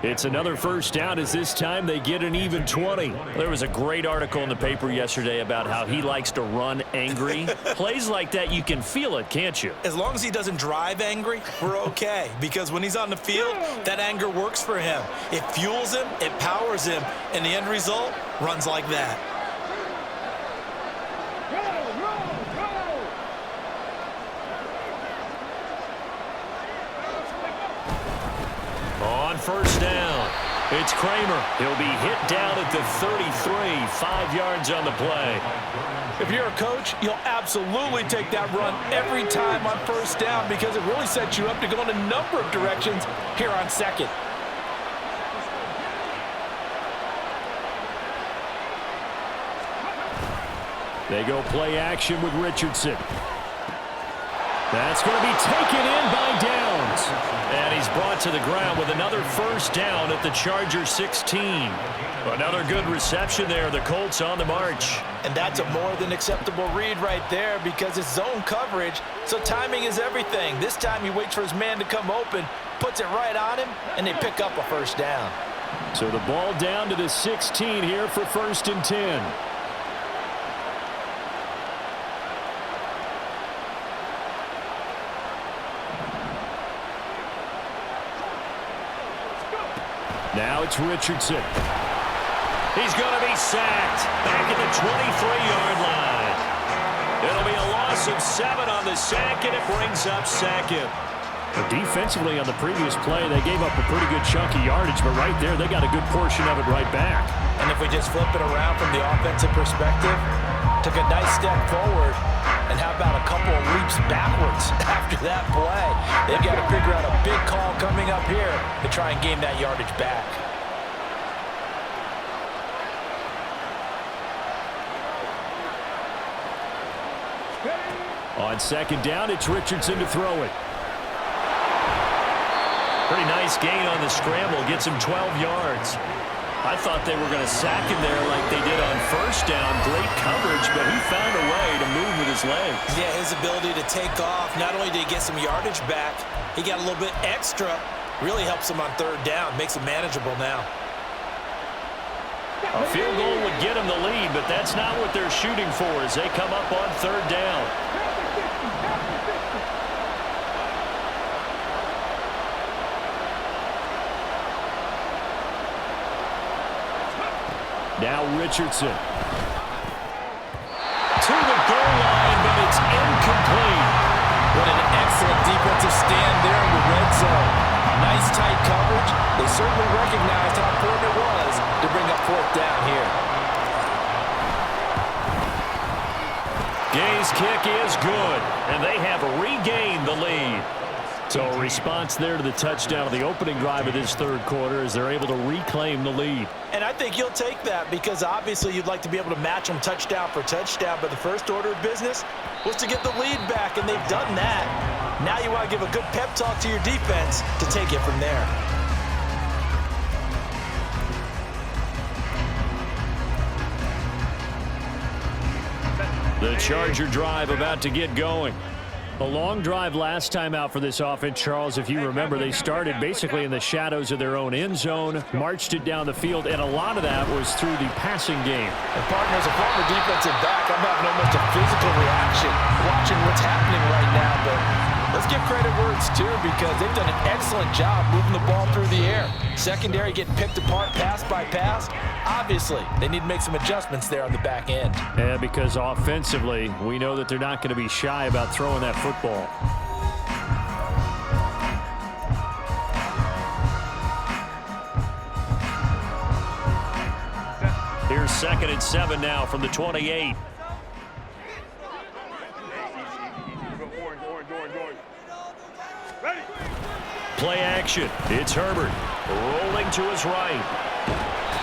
It's another first down as this time they get an even 20. There was a great article in the paper yesterday about how he likes to run angry. Plays like that, you can feel it, can't you? As long as he doesn't drive angry, we're okay. Because when he's on the field, that anger works for him. It fuels him, it powers him, and the end result runs like that. On first down, it's Kramer. He'll be hit down at the 33, 5 yards on the play. If you're a coach, you'll absolutely take that run every time on first down because it really sets you up to go in a number of directions here on 2nd. They go play action with Richardson. That's going to be taken in by Downs. And he's brought to the ground with another first down at the Chargers 16. Another good reception there. The Colts on the march. And that's a more than acceptable read right there because it's zone coverage, so timing is everything. This time he waits for his man to come open, puts it right on him, and they pick up a first down. So the ball down to the 16 here for 1st and 10. Now it's Richardson. He's going to be sacked back at the 23-yard line. It'll be a loss of 7 on the sack, and it brings up 2nd. Defensively on the previous play, they gave up a pretty good chunk of yardage, but right there, they got a good portion of it right back. And if we just flip it around from the offensive perspective, took a nice step forward, and how about a couple of leaps backwards after that play? They've got to figure out a big call coming up here to try and gain that yardage back. On second down, it's Richardson to throw it. Pretty nice gain on the scramble. Gets him 12 yards. I thought they were going to sack him there like they did on first down. Great coverage, but he found a way to move with his legs. Yeah, his ability to take off, not only did he get some yardage back, he got a little bit extra. Really helps him on third down, makes it manageable now. A field goal would get him the lead, but that's not what they're shooting for as they come up on third down. Now Richardson. To the goal line, but it's incomplete. What an excellent defensive stand there in the red zone. Nice tight coverage. They certainly recognized how important it was to bring up fourth down here. Gay's kick is good, and they have regained the lead. So a response there to the touchdown of the opening drive of this third quarter as they're able to reclaim the lead. And I think you'll take that because obviously you'd like to be able to match them touchdown for touchdown, but the first order of business was to get the lead back, and they've done that. Now you want to give a good pep talk to your defense to take it from there. The Charger drive about to get going. A long drive last time out for this offense, Charles. If you remember, they started basically in the shadows of their own end zone, marched it down the field, and a lot of that was through the passing game. And partner, as a former defensive back, I'm having almost a physical reaction watching what's happening right now. But let's give credit where it's due because they've done an excellent job moving the ball through the air. Secondary getting picked apart pass by pass. Obviously, they need to make some adjustments there on the back end. Yeah, because offensively, we know that they're not going to be shy about throwing that football. Here's 2nd and 7 now from the 28. Play action. It's Herbert rolling to his right.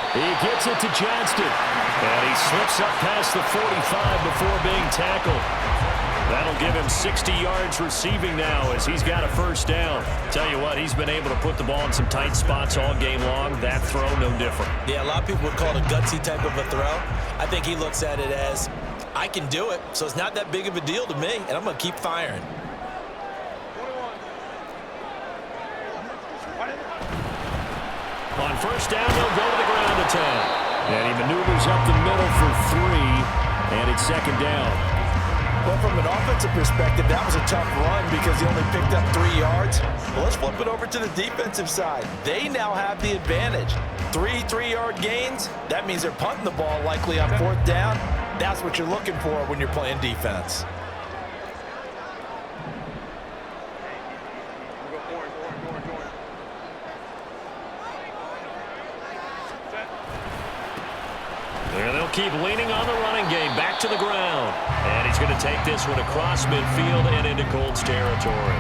He gets it to Johnston, and he slips up past the 45 before being tackled. That'll give him 60 yards receiving now as he's got a first down. Tell you what, he's been able to put the ball in some tight spots all game long. That throw, no different. Yeah, a lot of people would call it a gutsy type of a throw. I think he looks at it as, I can do it, so it's not that big of a deal to me, and I'm going to keep firing. On first down, they'll go to the ground attack. And he maneuvers up the middle for 3, and it's 2nd down. Well, from an offensive perspective, that was a tough run because he only picked up 3 yards. Well, let's flip it over to the defensive side. They now have the advantage. 3 3-yard gains, that means they're punting the ball likely on fourth down. That's what you're looking for when you're playing defense. And they'll keep leaning on the running game back to the ground. And he's going to take this one across midfield and into Colts territory.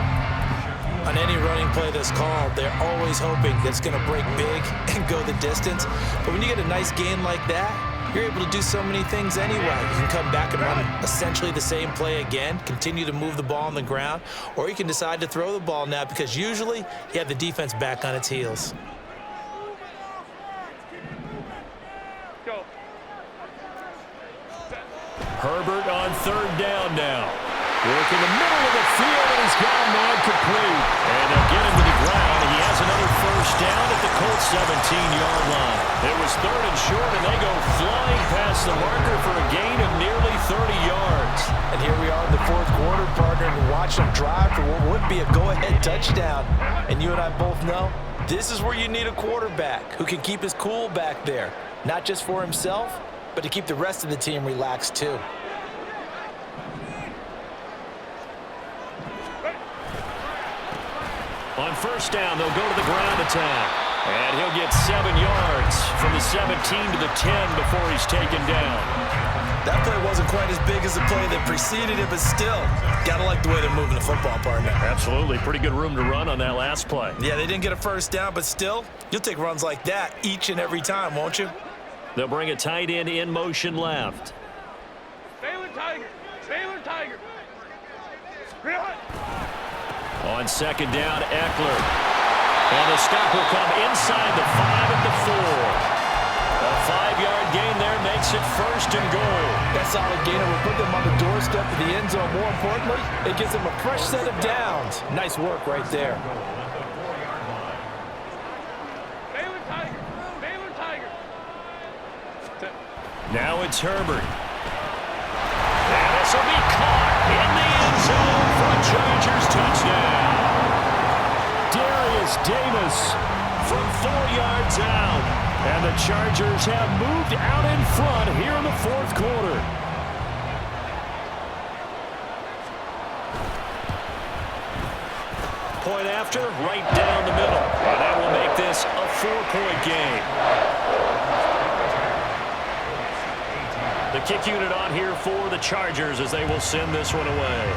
On any running play that's called, they're always hoping that it's going to break big and go the distance. But when you get a nice gain like that, you're able to do so many things anyway. You can come back and run essentially the same play again, continue to move the ball on the ground, or you can decide to throw the ball now because usually you have the defense back on its heels. Herbert on third down now. Work in the middle of the field, and he's got a man complete. And they'll get him to the ground. He has another first down at the Colts 17-yard line. It was 3rd and short, and they go flying past the marker for a gain of nearly 30 yards. And here we are in the fourth quarter, partner, and watch them drive for what would be a go-ahead touchdown. And you and I both know this is where you need a quarterback who can keep his cool back there, not just for himself, but to keep the rest of the team relaxed too. On first down, they'll go to the ground attack. And he'll get 7 yards from the 17 to the 10 before he's taken down. That play wasn't quite as big as the play that preceded it, but still, gotta like the way they're moving the football, partner. Absolutely. Pretty good room to run on that last play. Yeah, they didn't get a first down, but still, you'll take runs like that each and every time, won't you? They'll bring a tight end in motion left. Baylor Tiger. Baylor Tiger. On second down, Eckler. And the stop will come inside the 5 at the 4. A 5-yard gain there makes it first and goal. That solid gainer will put them on the doorstep of the end zone. More importantly, it gives them a fresh set of downs. Nice work right there. Baylor Tiger. Baylor Tiger. Now it's Herbert. And this will be caught in the end zone for a Chargers touchdown. Darius Davis from 4 yards out. And the Chargers have moved out in front here in the fourth quarter. Point after, right down the middle. And that will make this a 4-point game. The kick unit on here for the Chargers as they will send this one away.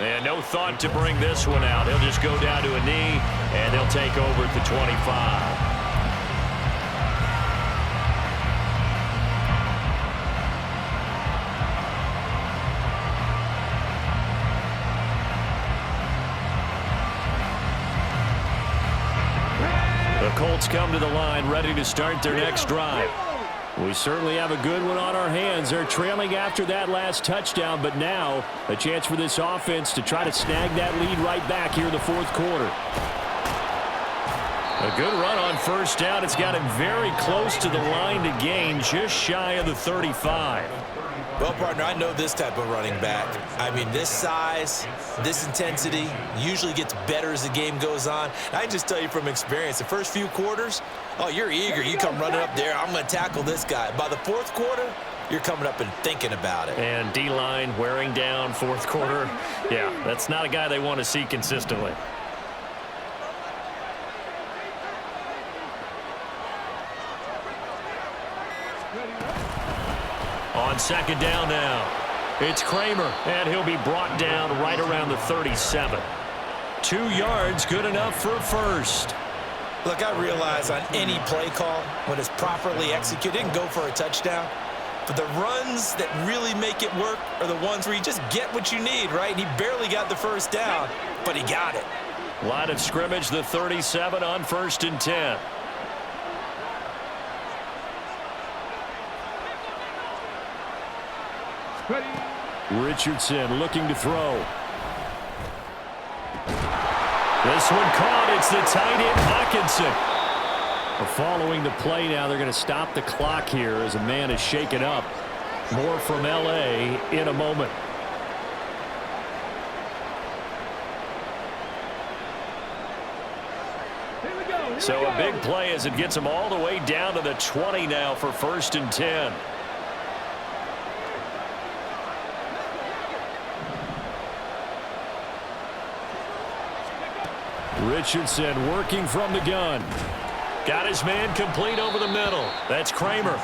And no thought to bring this one out. He'll just go down to a knee, and they'll take over at the 25. The Colts come to the line, ready to start their next drive. We certainly have a good one on our hands. They're trailing after that last touchdown, but now a chance for this offense to try to snag that lead right back here in the fourth quarter. A good run on first down. It's got him very close to the line to gain, just shy of the 35. Well, partner, I know this type of running back. I mean, this size, this intensity usually gets better as the game goes on. I can just tell you from experience, the first few quarters, oh, you're eager. You come running up there, I'm going to tackle this guy. By the fourth quarter, you're coming up and thinking about it. And D-line wearing down fourth quarter. Yeah, that's not a guy they want to see consistently. On second down now, it's Kramer, and he'll be brought down right around the 37. 2 yards, good enough for a first. Look, I realize on any play call, when it's properly executed, it can go for a touchdown. But the runs that really make it work are the ones where you just get what you need, right? And he barely got the first down, but he got it. Line of scrimmage, the 37 on 1st and 10. Richardson looking to throw. This one caught. It's the tight end, Hawkinson. Following the play now, they're going to stop the clock here as a man is shaken up. More from L.A. in a moment. So a big play as it gets them all the way down to the 20 now for 1st and 10. Richardson working from the gun. Got his man complete over the middle. That's Kramer.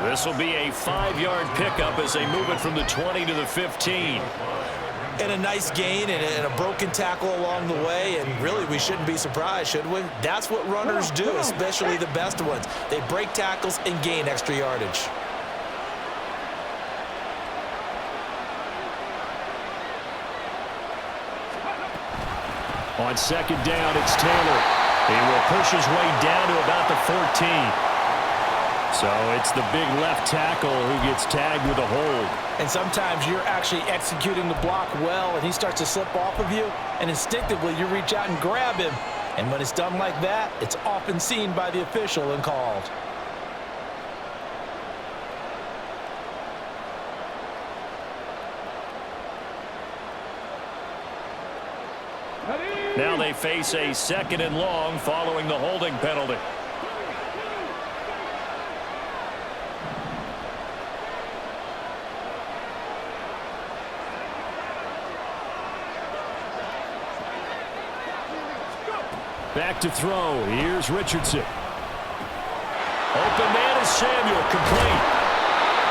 This will be a 5-yard pickup as they move it from the 20 to the 15. And a nice gain and a broken tackle along the way. And really, we shouldn't be surprised, should we? That's what runners do, especially the best ones. They break tackles and gain extra yardage. On second down, it's Taylor. He will push his way down to about the 14. So it's the big left tackle who gets tagged with a hold. And sometimes you're actually executing the block well, and he starts to slip off of you, and instinctively you reach out and grab him. And when it's done like that, it's often seen by the official and called. Now they face a 2nd and long following the holding penalty. Back to throw. Here's Richardson. Open man is Samuel, complete.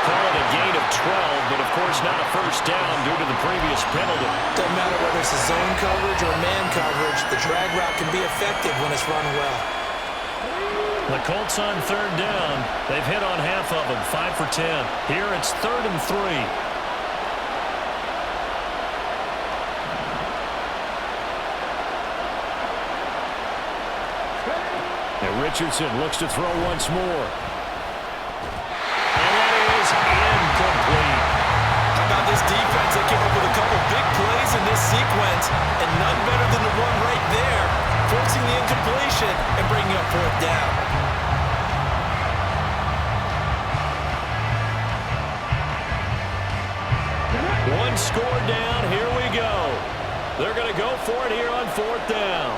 Call it a gain of 12, but of course not a first down due to the previous penalty. Doesn't matter whether it's a zone coverage or man coverage, the drag route can be effective when it's run well. The Colts on third down. They've hit on half of them, 5 for 10. Here it's 3rd and 3. And Richardson looks to throw once more. And that is incomplete. How about this defense? They came up with a couple big plays in this sequence, and none better than the one right there, forcing the incompletion and bringing up 4th down. One score down. Here we go. They're going to go for it here on 4th down.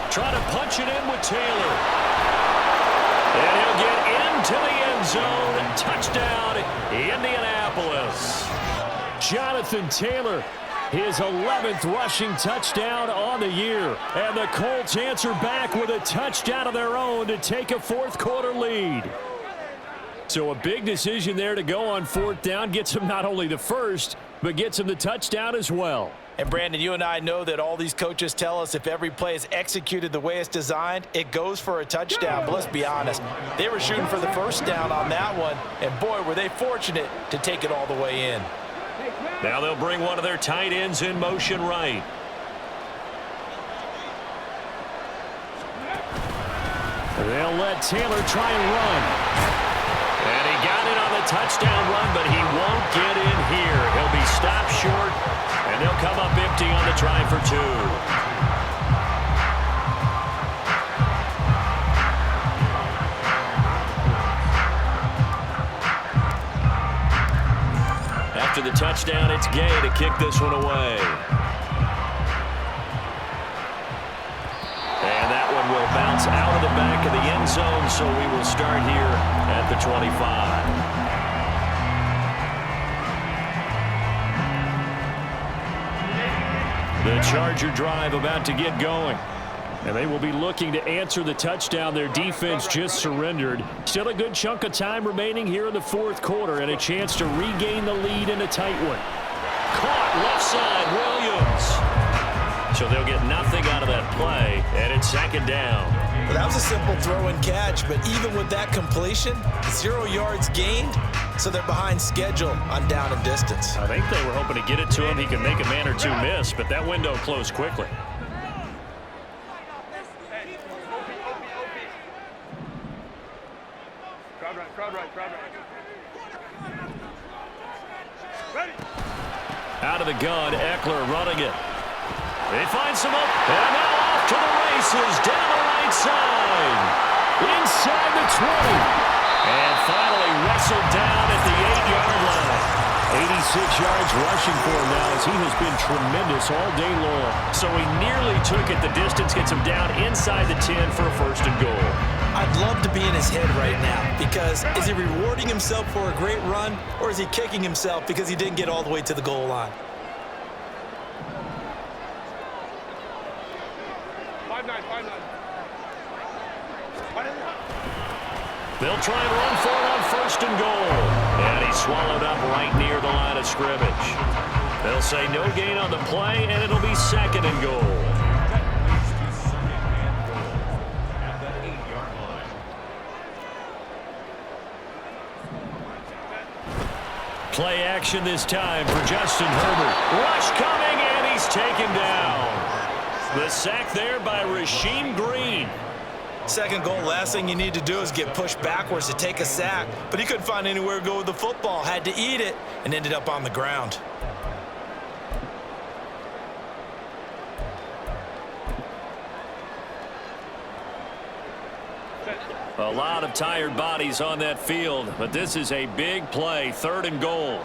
Trying to punch it in with Taylor. And he'll get into the end zone. Touchdown, Indianapolis. Jonathan Taylor, his 11th rushing touchdown on the year. And the Colts answer back with a touchdown of their own to take a 4th quarter lead. So a big decision there to go on 4th down. Gets him not only the first, but gets him the touchdown as well. And Brandon, you and I know that all these coaches tell us if every play is executed the way it's designed, it goes for a touchdown. But let's be honest, they were shooting for the first down on that one, and boy, were they fortunate to take it all the way in. Now they'll bring one of their tight ends in motion right. They'll let Taylor try and run. And he got it on the touchdown run, but he won't get in here. He'll be stopped short, and they'll come up empty on the try for 2. After the touchdown, it's Gay to kick this one away. And that one will bounce out of the back of the end zone, so we will start here at the 25. The Charger drive about to get going. And they will be looking to answer the touchdown their defense just surrendered. Still a good chunk of time remaining here in the 4th quarter and a chance to regain the lead in a tight one. Caught left side, Williams. So they'll get nothing out of that play, and it's 2nd down. Well, that was a simple throw and catch, but even with that completion, 0 yards gained, so they're behind schedule on down and distance. I think they were hoping to get it to him. He could make a man or two miss, but that window closed quickly. Crowd right. Ready. Out of the gun, Eckler running it. He finds some up, and now off to the races, down the right side. Inside the 20. And finally wrestled down at the 8-yard line. 86 yards rushing for him now as he has been tremendous all day long. So he nearly took it the distance, gets him down inside the 10 for a 1st and goal. I'd love to be in his head right now because is he rewarding himself for a great run or is he kicking himself because he didn't get all the way to the goal line? 5-9. They'll try and run for it on 1st and goal. And he's swallowed up right near the line of scrimmage. They'll say no gain on the play, and it'll be 2nd and goal. Play action this time for Justin Herbert. Rush coming, and he's taken down. The sack there by Rasheem Green. 2nd goal, last thing you need to do is get pushed backwards to take a sack. But he couldn't find anywhere to go with the football, had to eat it, and ended up on the ground. A lot of tired bodies on that field, but this is a big play, 3rd and goal.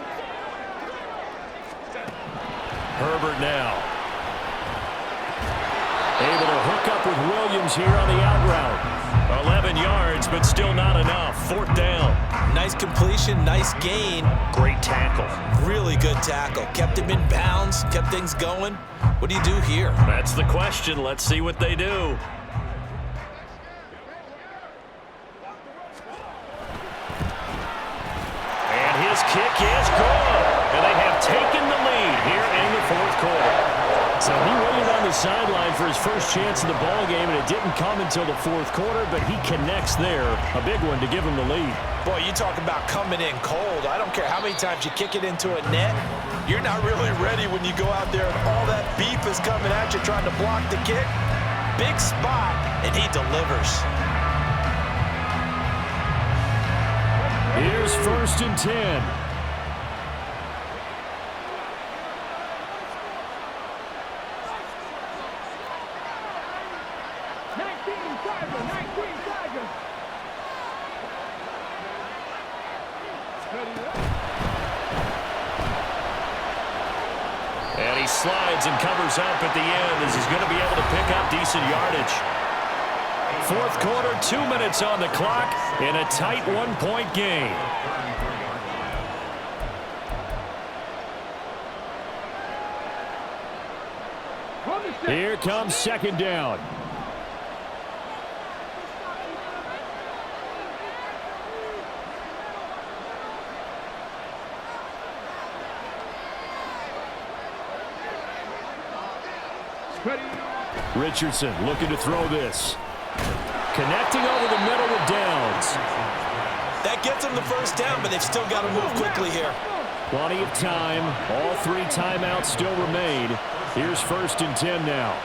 Herbert now. Able to hook up with Williams here on the out route. 11 yards, but still not enough. 4th down. Nice completion, nice gain. Great tackle. Really good tackle. Kept him in bounds, kept things going. What do you do here? That's the question. Let's see what they do. And his kick is good. And they have taken the lead here in the 4th quarter. So he waited on the sideline for his first chance in the ball game, and it didn't come until the 4th quarter, but he connects there. A big one to give him the lead. Boy, you talk about coming in cold. I don't care how many times you kick it into a net. You're not really ready when you go out there and all that beef is coming at you trying to block the kick. Big spot, and he delivers. Here's 1st and 10. And he slides and covers up at the end as he's going to be able to pick up decent yardage. 4th quarter, 2 minutes on the clock in a tight 1-point game. Here comes 2nd down. Richardson looking to throw this. Connecting over the middle with Downs. That gets them the 1st down, but they've still got to move quickly here. Plenty of time. All 3 timeouts still remain. Here's 1st and 10 now.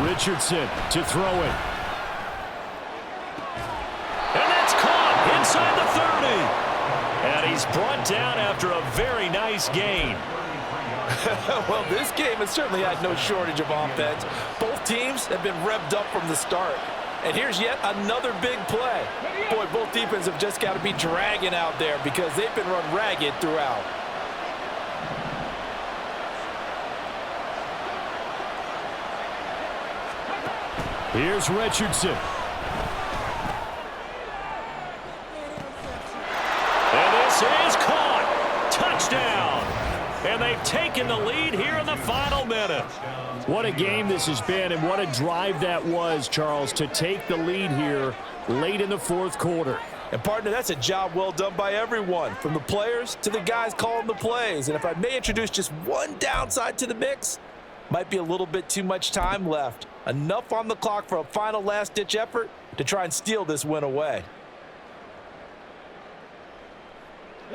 Richardson to throw it. And that's caught inside the 30. And he's brought down after a very nice gain. Well, this game has certainly had no shortage of offense. Both teams have been revved up from the start. And here's yet another big play. Boy, both defenses have just got to be dragging out there because they've been run ragged throughout. Here's Richardson. And this is caught. Touchdown. And they've taken the lead here in the final minute. What a game this has been, and what a drive that was, Charles, to take the lead here late in the 4th quarter. And, partner, that's a job well done by everyone, from the players to the guys calling the plays. And if I may introduce just one downside to the mix, might be a little bit too much time left. Enough on the clock for a final last-ditch effort to try and steal this win away.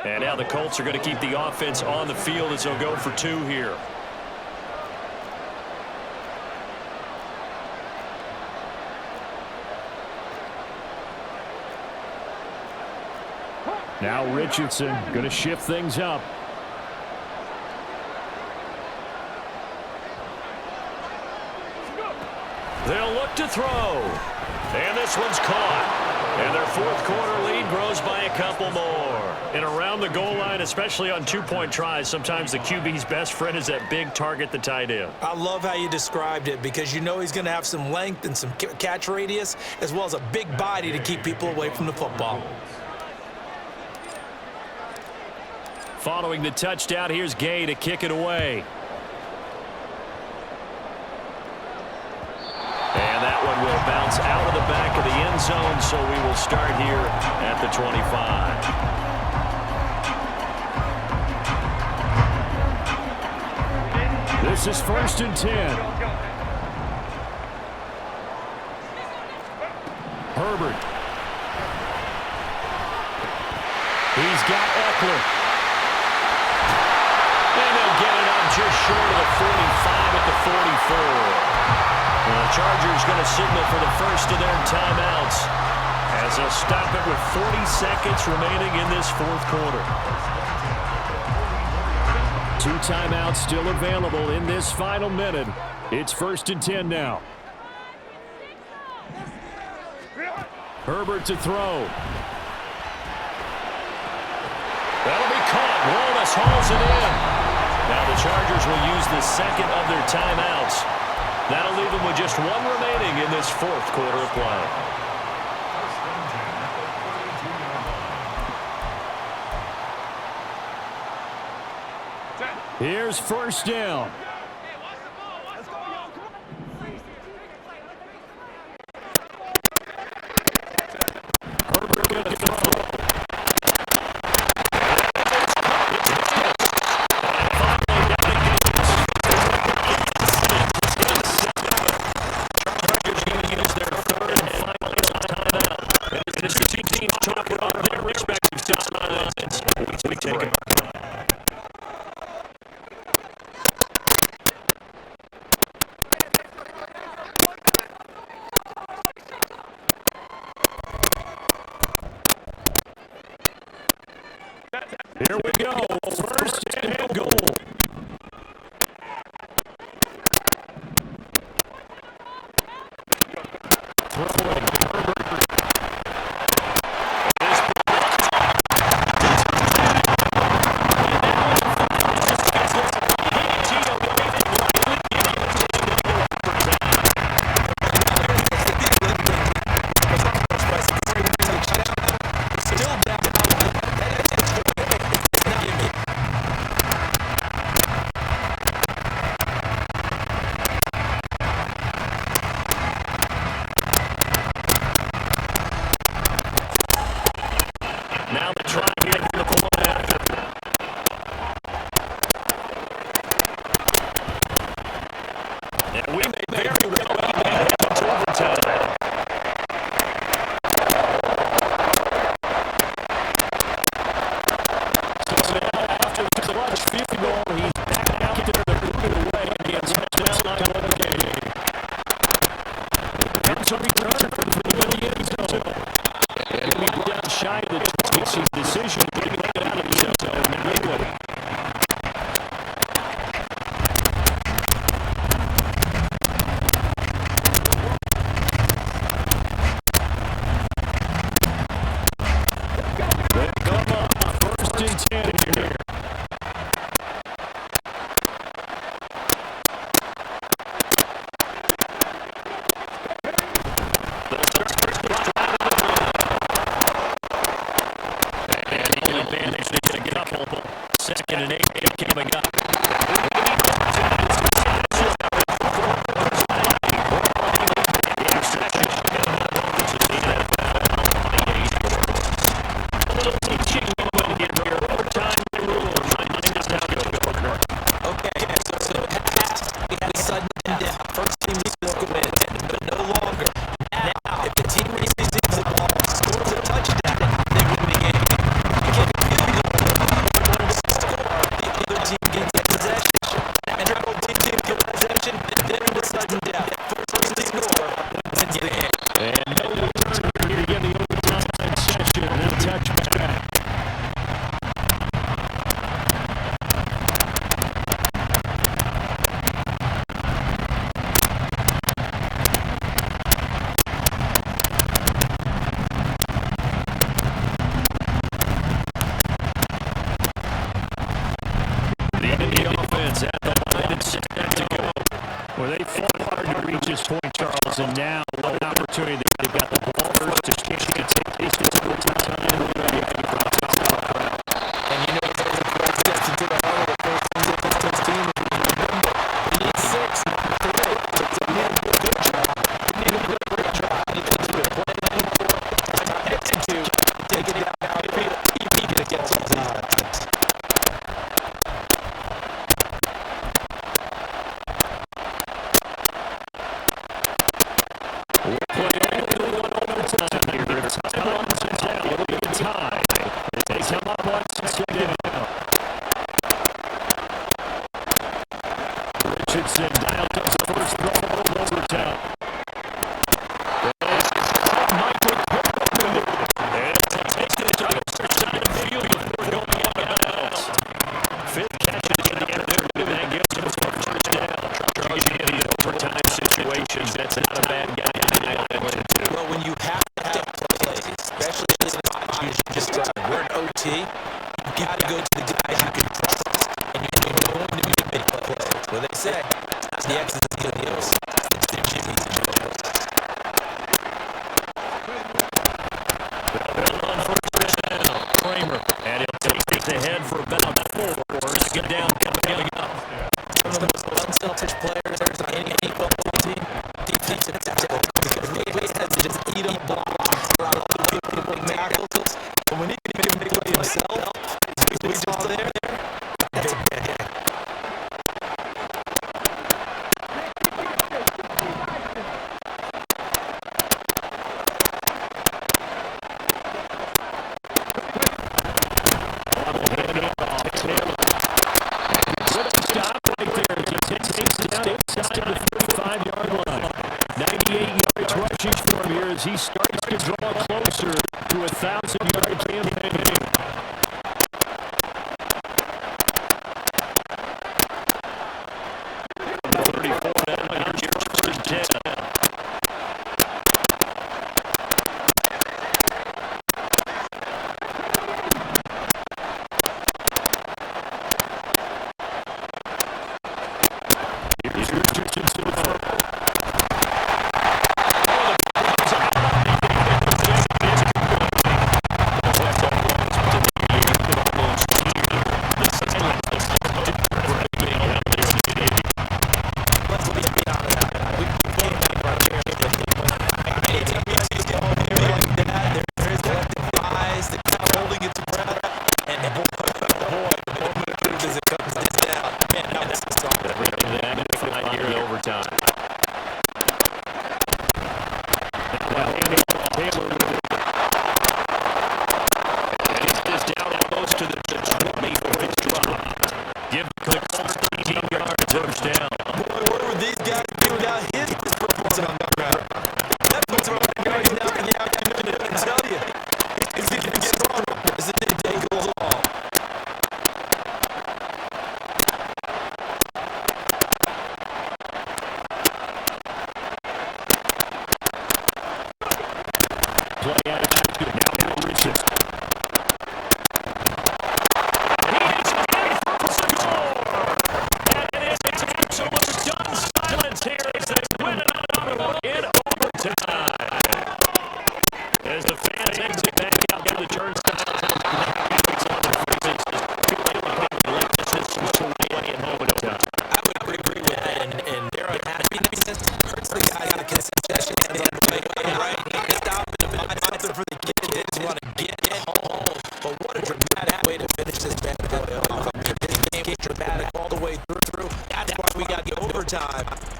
And now the Colts are going to keep the offense on the field as they'll go for 2 here. Now Richardson going to shift things up. They'll look to throw. And this one's caught. And their 4th quarter lead grows by a couple more. And around the goal line, especially on 2-point tries, sometimes the QB's best friend is that big target, the tight end. I love how you described it because you know he's going to have some length and some catch radius as well as a big body to keep people away from the football. Following the touchdown, here's Gay to kick it away. And that one will bounce out of the back of the end zone, so we will start here at the 25. This is 1st and 10. Herbert. He's got Eckler. And they'll get it up just short of the 45 at the 44. And the Chargers going to signal for the first of their timeouts as they'll stop it with 40 seconds remaining in this 4th quarter. 2 timeouts still available in this final minute. It's 1st and 10 now. Herbert to throw. That'll be caught. Wallace hauls it in. Now the Chargers will use the second of their timeouts. That'll leave them with just one remaining in this fourth quarter of play. Here's first down. Herbert going to throw. Chargers going to use their third and final timeout. And the two teams talk about their respective timelines. We take it. Here we go. First and goal. Throwing. Now the try here for the point after. And we may very well be headed to overtime. So now after the clutch field goal, he's back out there. They're moving away, and he has touchdown line of the game. Comes a return from the end zone. And we down shy of the makes his decision to get out of the end zone immediately. They come up first and 10 here. Second and 8 coming up. Point, Charles, and now what an opportunity. They've got the ball first to take this to overtime. And you know, it's a great steps into the heart of the first team. You need 6 to win. It's a good job. You need a great job. You need to play that execute, take it down. You need to get some time. Richardson dialed up the first throw over overtime. Michael and to take the side of the field before going out of bounds. Fifth catch of the afternoon, and that gives him his first down. Charles, you get the overtime situations. That's not a bad guy to be on. Well, when you have to play, especially as you just we're in OT, you got to go to the guys as he starts to draw closer to a 1,000-yard campaign.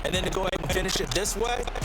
And then to go ahead and finish it this way,